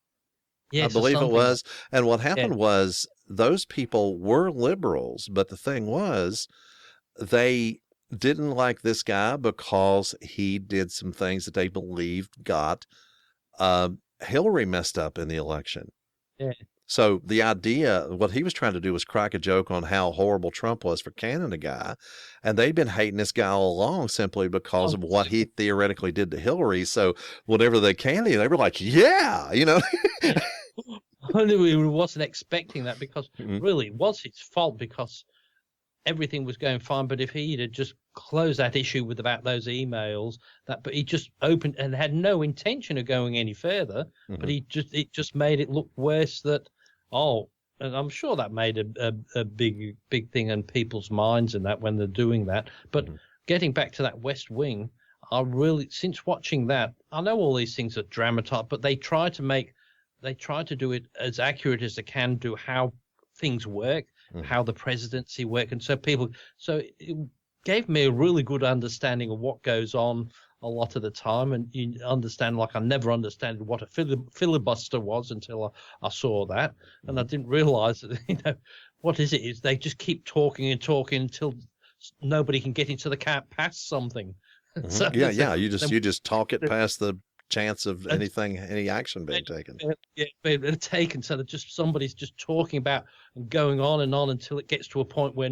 Yes, I believe it was. And what happened was those people were liberals, but the thing was they didn't like this guy because he did some things that they believed got Hillary messed up in the election.
Yeah.
So the idea, what he was trying to do was crack a joke on how horrible Trump was for canning a guy. And they'd been hating this guy all along simply because of what he theoretically did to Hillary. So whenever they canned him, they were like, yeah.
We wasn't expecting that because really it was his fault because everything was going fine. But if he'd have just closed that issue about those emails, but he just opened and had no intention of going any further. Mm-hmm. But it just made it look worse and I'm sure that made a big thing in people's minds and that when they're doing that. But getting back to that West Wing, since watching that, I know all these things are dramatized, but they try to do it as accurate as they can do how things work, how the presidency work. And so it gave me a really good understanding of what goes on a lot of the time. And you understand, like I never understood what a filibuster was until I saw that. And I didn't realize that, what is it? Is they just keep talking and talking until nobody can get into the cat past something.
So, you just talk it past the chance of any action being taken.
Being taken. So that somebody's just talking about and going on and on until it gets to a point where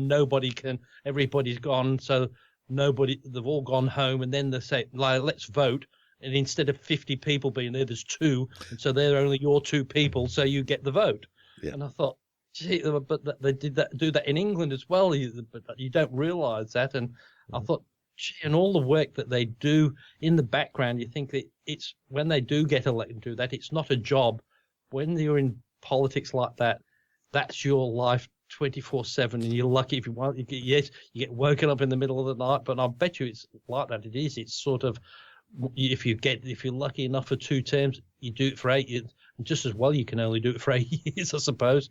everybody's gone. So they've all gone home, and then they say, like, let's vote. And instead of 50 people being there, there's 2. And so they're only your 2 people. So you get the vote. Yeah. And I thought, gee, but they do that in England as well. But you don't realize that. And I thought, and all the work that they do in the background, you think that it's when they do get elected and do that, it's not a job. When you're in politics like that, that's your life 24/7, and you're lucky if you want. You get woken up in the middle of the night, but I bet you it's like that. It is. It's sort of if you're lucky enough for 2 terms, you do it for 8 years. And just as well, you can only do it for 8 years, I suppose,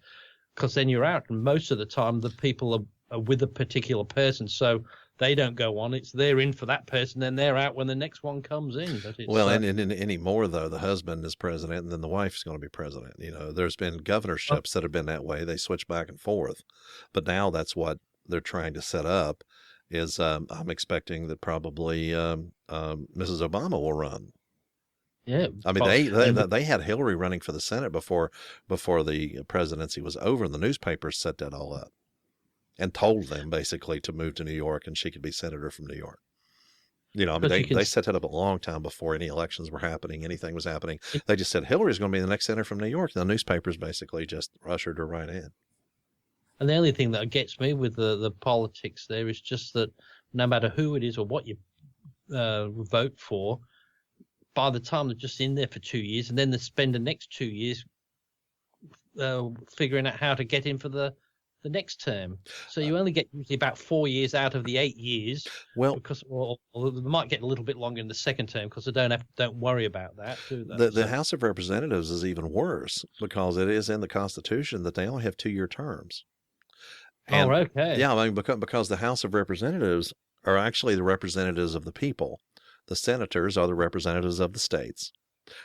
because then you're out. And most of the time, the people are with a particular person, so they don't go on. They're in for that person, then they're out when the next one comes in.
And anymore though, the husband is president, and then the wife's going to be president. There's been governorships that have been that way. They switch back and forth, but now that's what they're trying to set up. Is I'm expecting that probably Mrs. Obama will run.
Yeah,
I mean they had Hillary running for the Senate before the presidency was over, and the newspapers set that all up. and told them basically to move to New York and she could be senator from New York. You know, I mean,
Because
they set it up a long time before any elections were happening, anything was happening. They just said Hillary's going to be the next senator from New York. And the newspapers basically just ushered her right in.
And the only thing that gets me with the politics there is just that no matter who it is or what you vote for, by the time they're just in there for 2 years, and then they spend the next 2 years figuring out how to get in for the next term. So you only get usually about 4 years out of the 8 years.
Well,
because or they might get a little bit longer in the second term because they don't worry about that, do they?
The House of Representatives is even worse because it is in the Constitution that they only have 2-year terms. And,
okay.
Yeah, I mean, because the House of Representatives are actually the representatives of the people. The senators are the representatives of the states.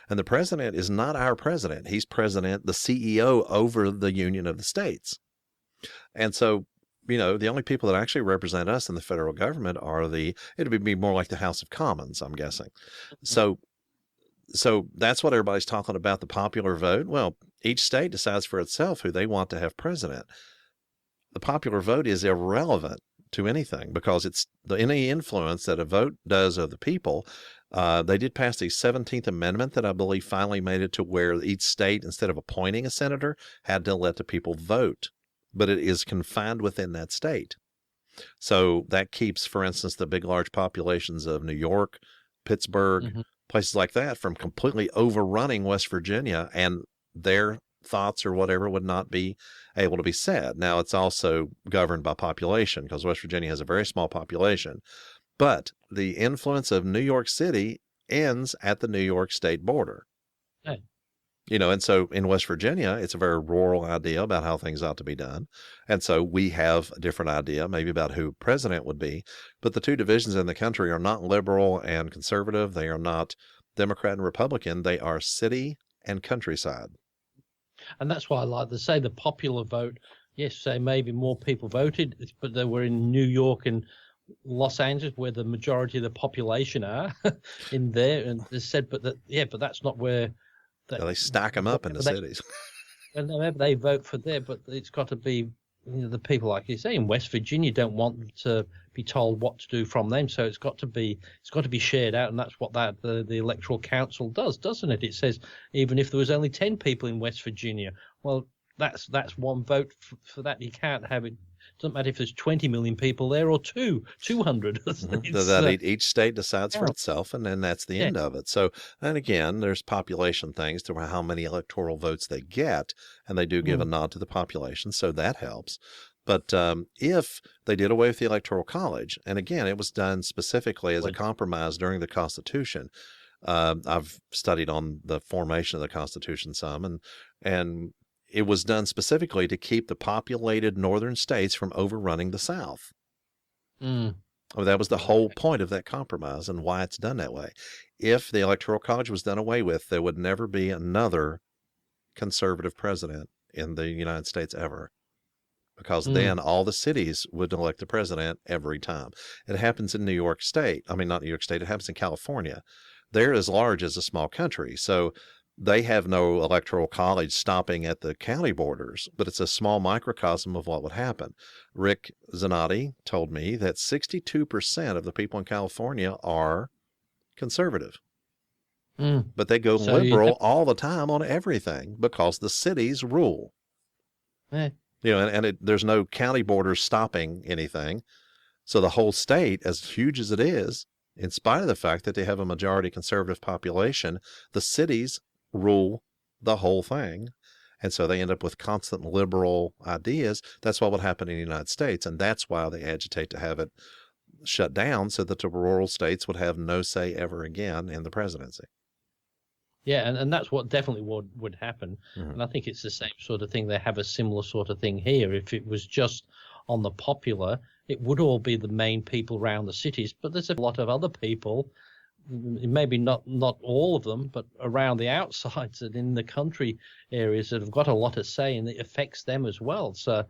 And the president is not our president. He's president, the CEO over the Union of the States. And so, you know, the only people that actually represent us in the federal government are it would be more like the House of Commons, I'm guessing. So that's what everybody's talking about, the popular vote. Well, each state decides for itself who they want to have president. The popular vote is irrelevant to anything because it's any influence that a vote does of the people. They did pass the 17th Amendment that I believe finally made it to where each state, instead of appointing a senator, had to let the people vote. But it is confined within that state. So that keeps, for instance, the big, large populations of New York, Pittsburgh, places like that from completely overrunning West Virginia, and their thoughts or whatever would not be able to be said. Now, it's also governed by population because West Virginia has a very small population. But the influence of New York City ends at the New York state border.
Hey.
You know, and so in West Virginia, it's a very rural idea about how things ought to be done. And so we have a different idea maybe about who president would be. But the two divisions in the country are not liberal and conservative. They are not Democrat and Republican. They are city and countryside.
And that's why I like to say the popular vote. Yes, say maybe more people voted, but they were in New York and Los Angeles, where the majority of the population are in there. And they said, but that's not where.
They stack them up in the cities.
And maybe they vote for there, but it's got to be the people, like you say, in West Virginia don't want to be told what to do from them. So it's got to be shared out, and that's what the Electoral Council does, doesn't it? It says even if there was only 10 people in West Virginia, well, that's one vote for that. You can't have it. Doesn't matter if there's 20 million people there or 200.
Each state decides for itself, and then that's the end of it. So, and again, there's population things to how many electoral votes they get, and they do give a nod to the population, so that helps. But if they did away with the Electoral College, and again, it was done specifically as a compromise during the Constitution. I've studied on the formation of the Constitution some, and it was done specifically to keep the populated northern states from overrunning the South. Well, that was the whole point of that compromise and why it's done that way. If the Electoral College was done away with, there would never be another conservative president in the United States ever, because then all the cities would elect the president every time. It happens in New York State. I mean, not New York State. It happens in California. They're as large as a small country. So they have no electoral college stopping at the county borders, but it's a small microcosm of what would happen. Rick Zanotti told me that 62% of the people in California are conservative, but they go liberal all the time on everything because the cities rule. You know, and there's no county borders stopping anything. So the whole state, as huge as it is, in spite of the fact that they have a majority conservative population, the cities rule the whole thing. And so they end up with constant liberal ideas. That's what would happen in the United States. And that's why they agitate to have it shut down so that the rural states would have no say ever again in the presidency.
Yeah, and that's what definitely would happen. And I think it's the same sort of thing. They have a similar sort of thing here. If it was just on the popular, it would all be the main people around the cities. But there's a lot of other people, maybe not all of them, but around the outsides and in the country areas that have got a lot of say, and it affects them as well. So,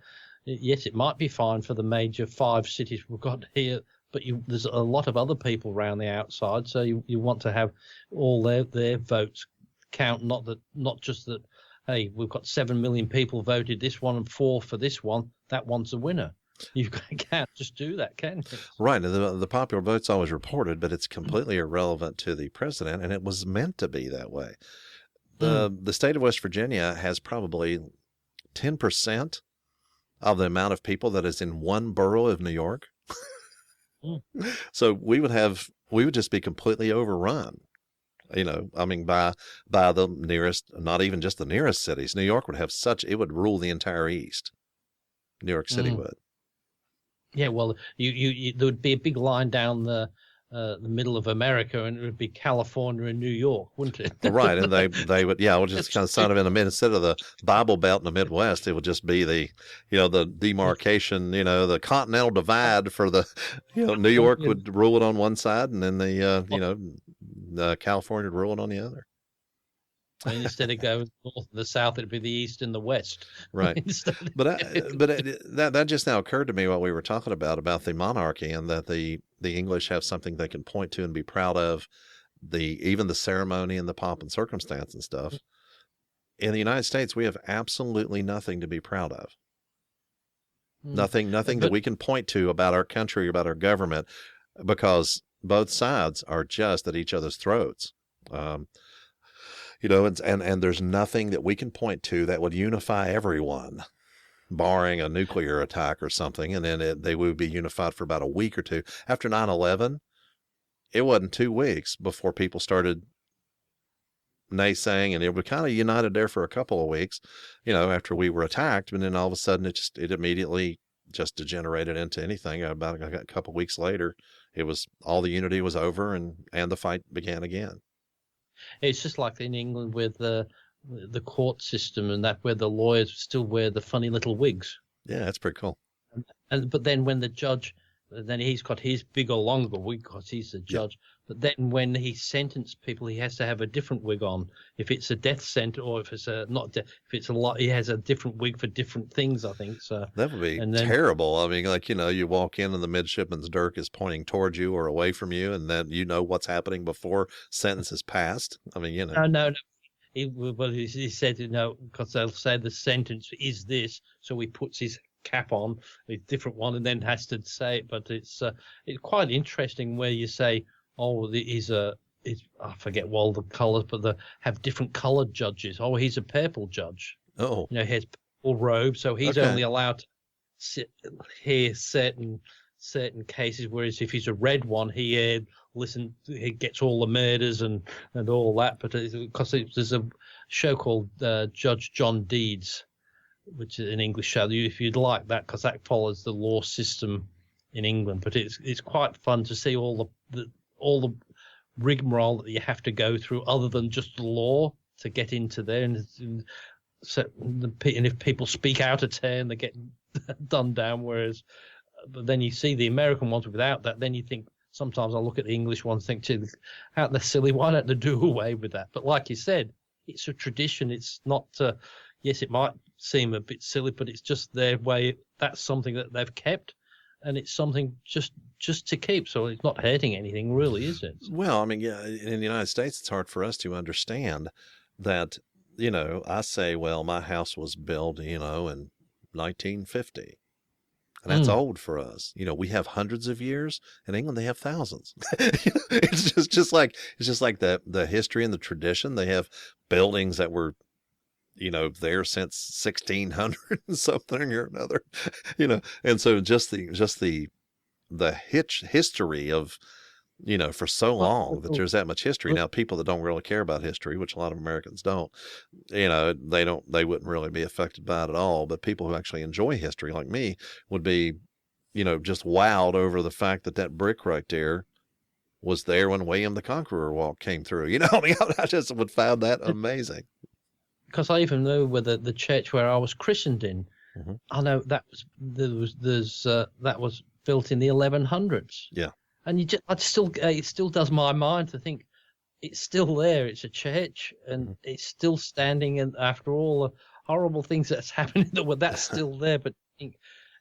yes, it might be fine for the major 5 cities we've got here, but there's a lot of other people around the outside. So you want to have all their votes count, not just that, hey, we've got 7 million people voted this one and 4 for this one, that one's a winner. You can't just do that, can you?
Right. The popular vote's always reported, but it's completely irrelevant to the president, and it was meant to be that way. The state of West Virginia has probably 10% of the amount of people that is in one borough of New York. So we would just be completely overrun. I mean, by the nearest, not even just the nearest cities. New York would have it would rule the entire East. New York City would.
Yeah, well, you there would be a big line down the middle of America, and it would be California and New York, wouldn't it?
Right, and they would, yeah, it would just kind of sound of in the instead of the Bible Belt in the Midwest, it would just be the demarcation, the continental divide for the, New York would rule it on one side, and then the California would rule it on the other.
And instead of going north and the south, it'd be the east and the west.
Right. But that just now occurred to me while we were talking about the monarchy, and that the English have something they can point to and be proud of, even the ceremony and the pomp and circumstance and stuff. In the United States, we have absolutely nothing to be proud of. Nothing that we can point to about our country, about our government, because both sides are just at each other's throats. And there's nothing that we can point to that would unify everyone, barring a nuclear attack or something. And then they would be unified for about a week or two. After 9/11, it wasn't 2 weeks before people started naysaying, and it was kind of united there for a couple of weeks, after we were attacked. And then all of a sudden it immediately just degenerated into anything. About a couple of weeks later, all the unity was over, and the fight began again.
It's just like in England with the court system, and that where the lawyers still wear the funny little wigs.
Yeah, that's pretty cool.
But then when the judge, then he's got his bigger, longer wig because he's the judge. Yeah. But then when he sentences people, he has to have a different wig on. If it's a death sentence, or if it's if it's a lot, he has a different wig for different things, I think. So
that would be terrible. I mean, you walk in and the midshipman's dirk is pointing towards you or away from you, and then what's happening before sentence is passed. I mean,
No. He said, because they'll say the sentence is this, so he puts his cap on, a different one, and then has to say it. But it's quite interesting where you say, I forget all the colours, but they have different coloured judges. Oh, he's a purple judge.
Oh.
He has purple robe, so he's only allowed to hear certain cases, whereas if he's a red one, he gets all the murders and all that. But because there's a show called Judge John Deeds, which is an English show, if you'd like that, because that follows the law system in England. But it's quite fun to see all the rigmarole that you have to go through, other than just the law, to get into there. And if people speak out of turn, they get done down. Whereas, but then you see the American ones without that. Then you think, sometimes I look at the English ones, think, too, aren't they silly? Why don't they do away with that? But like you said, it's a tradition. It's not. Yes, it might seem a bit silly, but it's just their way. That's something that they've kept. And it's something just to keep, so it's not hurting anything, really, is it? Well,
I mean, yeah, in the United States, it's hard for us to understand that, I say, well, my house was built, in 1950. And that's old for us. We have hundreds of years. In England, they have thousands. It's just like the history and the tradition. They have buildings that were there since 1600 and something or another, and so just the history of, for so long that there's that much history. Now, people that don't really care about history, which a lot of Americans don't, they wouldn't really be affected by it at all. But people who actually enjoy history, like me, would be, just wowed over the fact that brick right there was there when William the Conqueror came through. I just would find that amazing.
Because I even know where the church where I was christened in, I know that was built in the 1100s.
Yeah,
and it still does my mind to think it's still there. It's a church, and it's still standing. And after all the horrible things that's happened, that's still there. But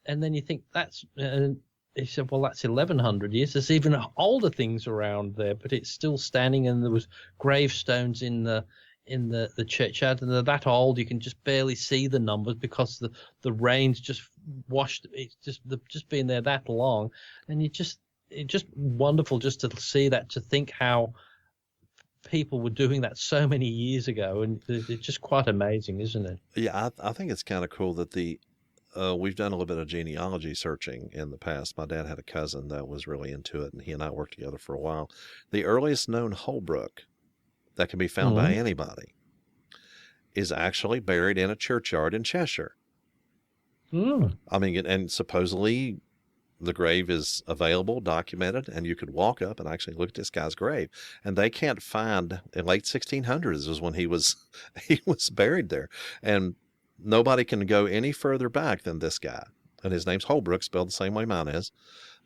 and then you think that's. He said, well, that's 1100 years. There's even older things around there, but it's still standing. And there was gravestones in the churchyard, and they're that old you can just barely see the numbers because the rains just washed. It's just just been there that long, and it's just wonderful just to see that, to think how people were doing that so many years ago, and it's just quite amazing, isn't it?
Yeah, I think it's kind of cool that we've done a little bit of genealogy searching in the past. My dad had a cousin that was really into it, and he and I worked together for a while. The earliest known Holbrook that can be found by anybody is actually buried in a churchyard in Cheshire. I mean, and supposedly the grave is available, documented, and you could walk up and actually look at this guy's grave. And they can't find, in late 1600s was when he was buried there. And nobody can go any further back than this guy. And his name's Holbrook, spelled the same way mine is.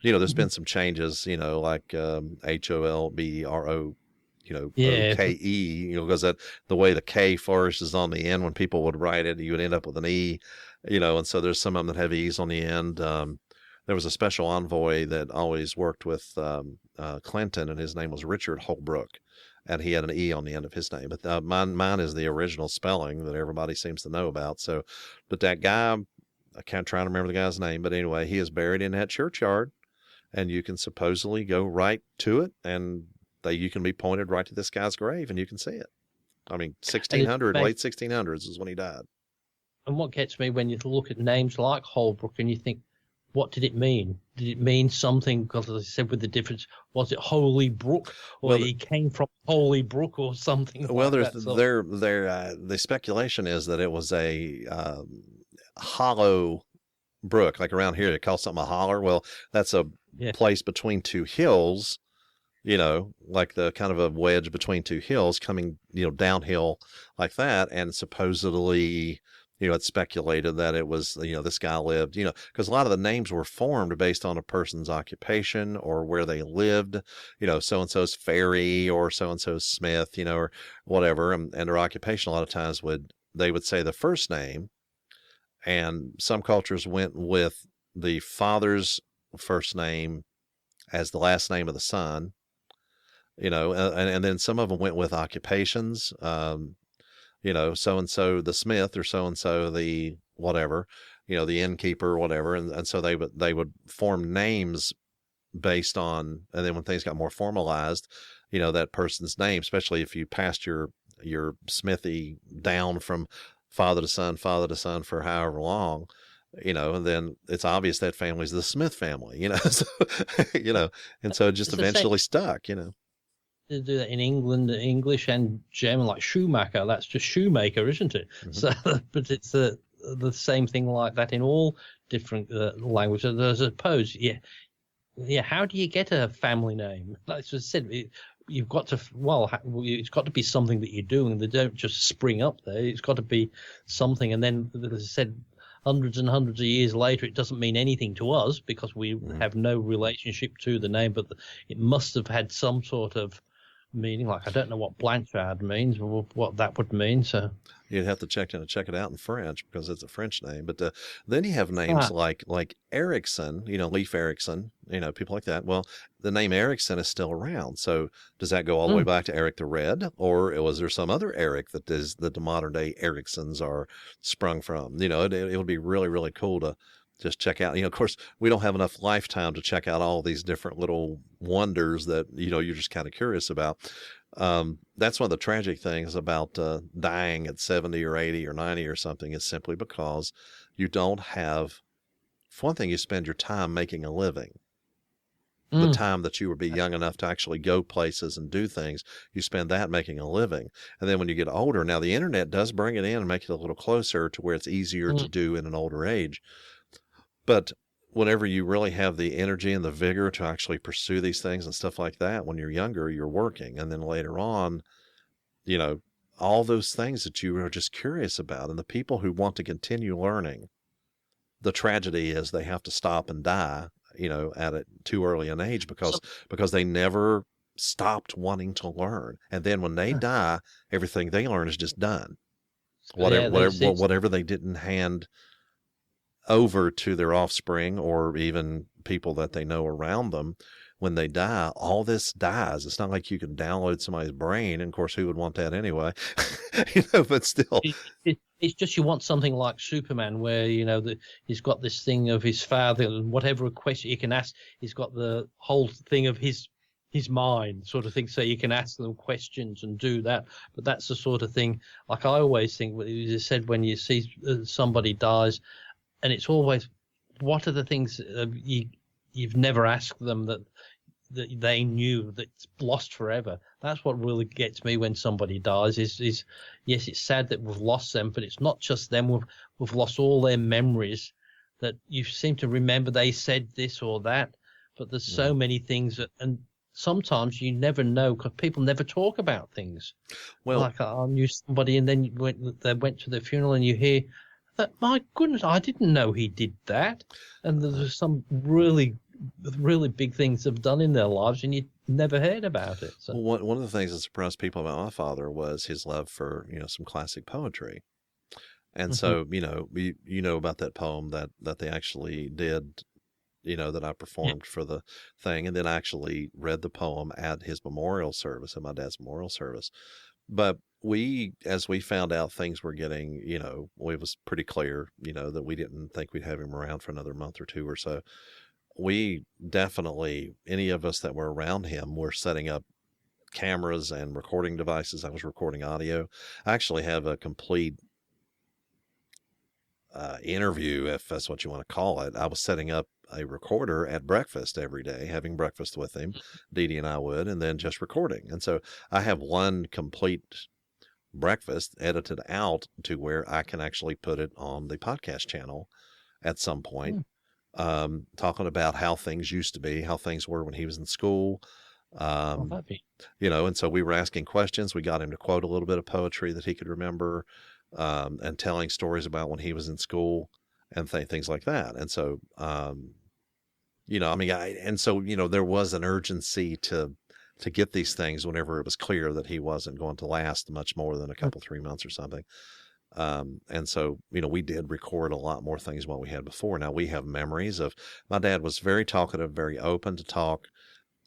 There's been some changes, like Holbero, O-K-E, because that the way the K flourishes on the end, when people would write it, you would end up with an E, and so there's some of them that have E's on the end. There was a special envoy that always worked with Clinton, and his name was Richard Holbrook, and he had an E on the end of his name. But mine is the original spelling that everybody seems to know about. So, but that guy, I can't try to remember the guy's name, but anyway, he is buried in that churchyard, and you can supposedly go right to it, and you can be pointed right to this guy's grave, and you can see it. I mean, 1600, late 1600s is when he died.
And what gets me when you look at names like Holbrook and you think, what did it mean? Did it mean something? Because as I said, with the difference, was it Holy Brook, or he came from Holy Brook, or something?
Well,
like
the speculation is that it was a hollow brook, like around here they call something a holler. Well, that's a place between two hills, like the kind of a wedge between two hills coming, downhill like that, and supposedly. It's speculated that it was, this guy lived, because a lot of the names were formed based on a person's occupation or where they lived, so-and-so's Ferry or so-and-so's Smith, or whatever. And their occupation a lot of times they would say the first name, and some cultures went with the father's first name as the last name of the son, and then some of them went with occupations, so-and-so the Smith, or so-and-so the whatever, the innkeeper or whatever. And so they would form names based on, and then when things got more formalized, that person's name, especially if you passed your Smithy down from father to son for however long, and then it's obvious that family's the Smith family, so, and so it just eventually stuck,
They do that in England, English and German, like Schumacher. That's just shoemaker, isn't it? So, but it's the same thing like that in all different languages. I suppose, how do you get a family name? Like I said, you've got to, it's got to be something that you're doing. They don't just spring up there. It's got to be something. And then, as I said, hundreds and hundreds of years later, it doesn't mean anything to us because we have no relationship to the name, but it must have had some sort of meaning. Like, I don't know what Blanchard means or what that would mean. So
you'd have to check it out in French because it's a French name. But then you have names like Erickson, Leif Erikson, people like that. Well, the name Erickson is still around. So does that go all the way back to Eric the Red, or was there some other Eric that the modern day Ericksons are sprung from? It would be really, really cool to just check out. Of course, we don't have enough lifetime to check out all these different little wonders that, you're just kind of curious about. That's one of the tragic things about dying at 70 or 80 or 90 or something, is simply because you don't have, for one thing, you spend your time making a living. The time that you would be young enough to actually go places and do things, you spend that making a living. And then when you get older, now the internet does bring it in and make it a little closer to where it's easier to do in an older age. But whenever you really have the energy and the vigor to actually pursue these things and stuff like that, when you're younger, you're working. And then later on, all those things that you are just curious about, and the people who want to continue learning, the tragedy is they have to stop and die, at a too early an age because they never stopped wanting to learn. And then when they die, everything they learn is just done. Whatever they didn't hand over to their offspring or even people that they know around them, when they die, all this dies. It's not like you can download somebody's brain, and of course, who would want that anyway? But still,
It's just you want something like Superman, where he's got this thing of his father, and whatever question you can ask, he's got the whole thing of his mind, sort of thing. So you can ask them questions and do that. But that's the sort of thing. Like I always think, you said, when you see somebody dies, and it's always, what are the things you've never asked them that they knew that's lost forever? That's what really gets me when somebody dies. Is yes, it's sad that we've lost them, but it's not just them. We've lost all their memories that you seem to remember. They said this or that, but there's so many things and sometimes you never know because people never talk about things. Well, like I knew somebody, and then they went to the funeral, and you hear that, my goodness, I didn't know he did that, and there's some really big things they've done in their lives, and you never heard about it. So.
Well, one of the things that surprised people about my father was his love for some classic poetry, and so you know about that poem that they actually did, that I performed for the thing, and then I actually read the poem at his memorial service, at my dad's memorial service. But as we found out things were getting, it was pretty clear, that we didn't think we'd have him around for another month or two or so. We definitely, any of us that were around him, were setting up cameras and recording devices. I was recording audio. I actually have a complete interview, if that's what you want to call it. I was setting up a recorder at breakfast every day, having breakfast with him. Dee Dee and I would, and then just recording. And so I have one complete breakfast edited out to where I can actually put it on the podcast channel at some point. Talking about how things used to be, how things were when he was in school. And so we were asking questions. We got him to quote a little bit of poetry that he could remember, and telling stories about when he was in school and things like that. And so, there was an urgency to get these things whenever it was clear that he wasn't going to last much more than a couple, 3 months or something. And so, we did record a lot more things than what we had before. Now we have memories of, my dad was very talkative, very open to talk.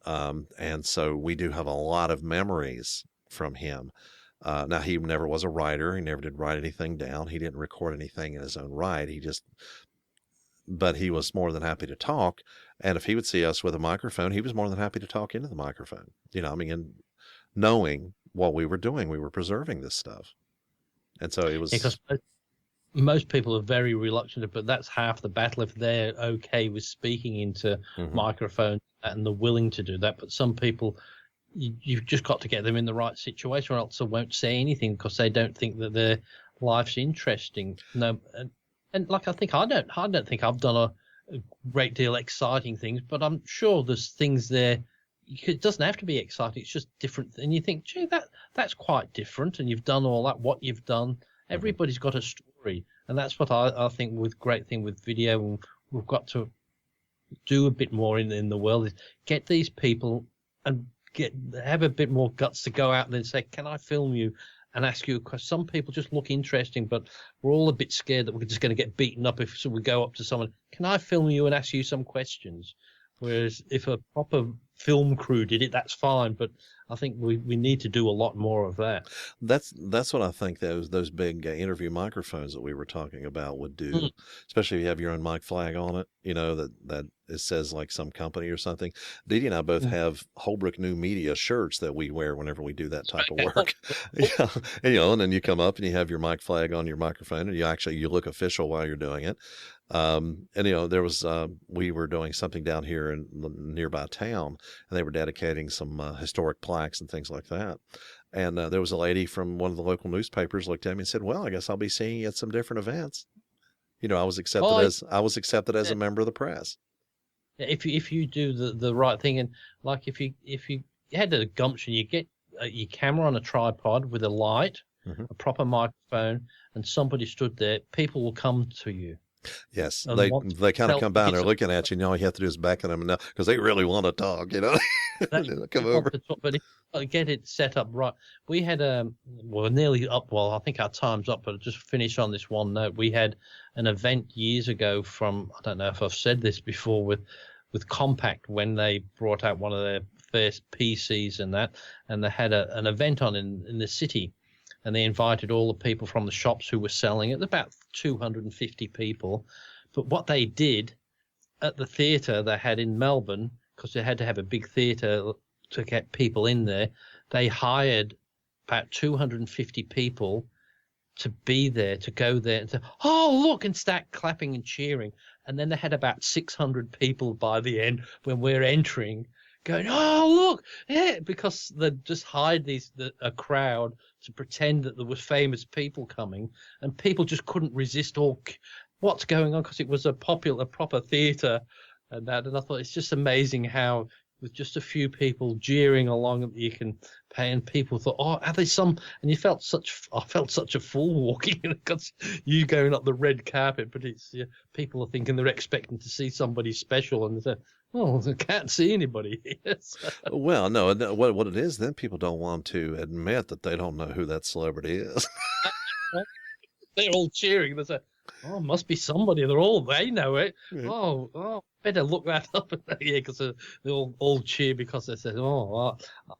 And so we do have a lot of memories from him. Now he never was a writer. He never did write anything down. He didn't record anything in his own right. But he was more than happy to talk. And if he would see us with a microphone, he was more than happy to talk into the microphone, and knowing what we were doing, we were preserving this stuff. And so it was,
because most people are very reluctant, but that's half the battle if they're okay with speaking into microphones and they're willing to do that. But some people, you've just got to get them in the right situation, or else they won't say anything because they don't think that their life's interesting. No, and like I don't think I've done a great deal of exciting things, but I'm sure there's things there. It doesn't have to be exciting. It's just different. And you think, gee, that's quite different. And you've done all that, what you've done. Everybody's got a story. And that's what I think with great thing with video, and we've got to do a bit more in the world, is get these people and have a bit more guts to go out there and say, can I film you and ask you a question? Some people just look interesting, but we're all a bit scared that we're just going to get beaten up if we go up to someone, can I film you and ask you some questions? Whereas if a proper film crew did it, that's fine. But I think we need to do a lot more of that.
That's what I think those big interview microphones that we were talking about would do, especially if you have your own mic flag on it, that it says like some company or something. Dee Dee and I both have Holbrook New Media shirts that we wear whenever we do that type of work. And then you come up and you have your mic flag on your microphone, and you look official while you're doing it. There was we were doing something down here in nearby town, and they were dedicating some historic plaques and things like that. And there was a lady from one of the local newspapers looked at me and said, "Well, I guess I'll be seeing you at some different events." I was accepted as a member of the press.
If you do the right thing, and like if you had a gumption, you get your camera on a tripod with a light, a proper microphone, and somebody stood there, people will come to you.
Yes, they kind of come by and they're looking at you, and all you have to do is back at them now because they really want to talk, come over.
But get it set up right. We had nearly up. Well, I think our time's up, but just finish on this one note. We had an event years ago from, I don't know if I've said this before, with Compact, when they brought out one of their first PCs and they had an event on in the city. and they invited all the people from the shops who were selling it, about 250 people. But what they did at the theatre they had in Melbourne, because they had to have a big theatre to get people in there, they hired about 250 people to be there, to go there and say, oh, look, and start clapping and cheering. And then they had about 600 people by the end when we're entering going, oh, look, yeah, because they just hired a crowd to pretend that there was famous people coming, and people just couldn't resist all what's going on, because it was a proper theatre and that. And I thought it's just amazing how with just a few people jeering along, you can pay, and people thought, oh, are there some? And I felt such a fool walking in, because you going up the red carpet, but it's people are thinking they're expecting to see somebody special, and they say, oh, I can't see anybody here.
Well, no, what it is, then people don't want to admit that they don't know who that celebrity is.
They're all cheering. They say, oh, must be somebody. They know it. Yeah. Oh, better look that up. Yeah, because they all cheer because they said, oh,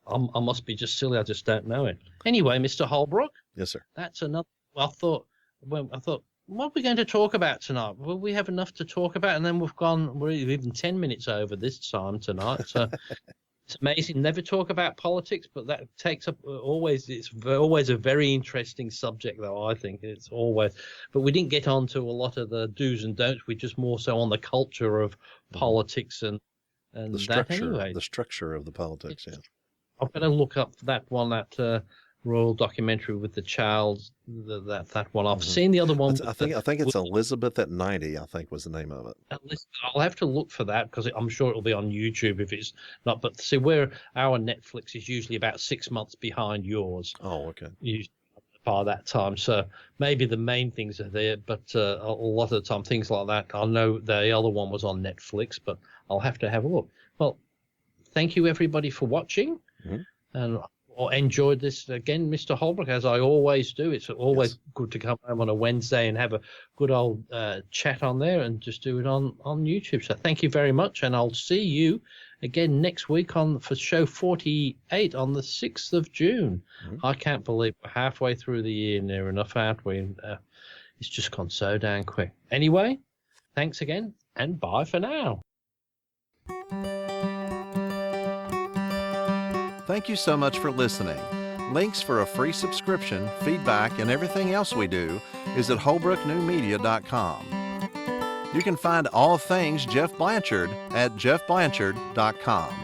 I must be just silly. I just don't know it. Anyway, Mr. Holbrook.
Yes, sir.
That's another. I thought, what are we going to talk about tonight? Well, we have enough to talk about, and then we're even 10 minutes over this time tonight. So it's amazing. Never talk about politics, but that takes up it's always a very interesting subject, though, I think. It's always, but we didn't get on to a lot of the do's and don'ts. We're just more so on the culture of politics and
the structure,
that anyway.
The structure of the politics, yeah.
I've got to look up that one, that Royal documentary with the child, that one. I've seen the other one.
I think it's Elizabeth at 90, I think was the name of it.
I'll have to look for that, because I'm sure it'll be on YouTube if it's not. But see, our Netflix is usually about 6 months behind yours.
Oh, okay.
Usually by that time. So maybe the main things are there, but a lot of the time, things like that, I know the other one was on Netflix, but I'll have to have a look. Well, thank you, everybody, for watching. And enjoyed this again, Mr. Holbrook, as I always do. It's always good to come home on a Wednesday and have a good old chat on there, and just do it on YouTube. So thank you very much, and I'll see you again next week for show 48 on the 6th of June. I can't believe we're halfway through the year near enough, aren't we? It's just gone so damn quick. Anyway, thanks again, and bye for now.
Thank you so much for listening. Links for a free subscription, feedback, and everything else we do is at holbrooknewmedia.com. You can find all things Geoff Blanchard at geoffblanchard.com.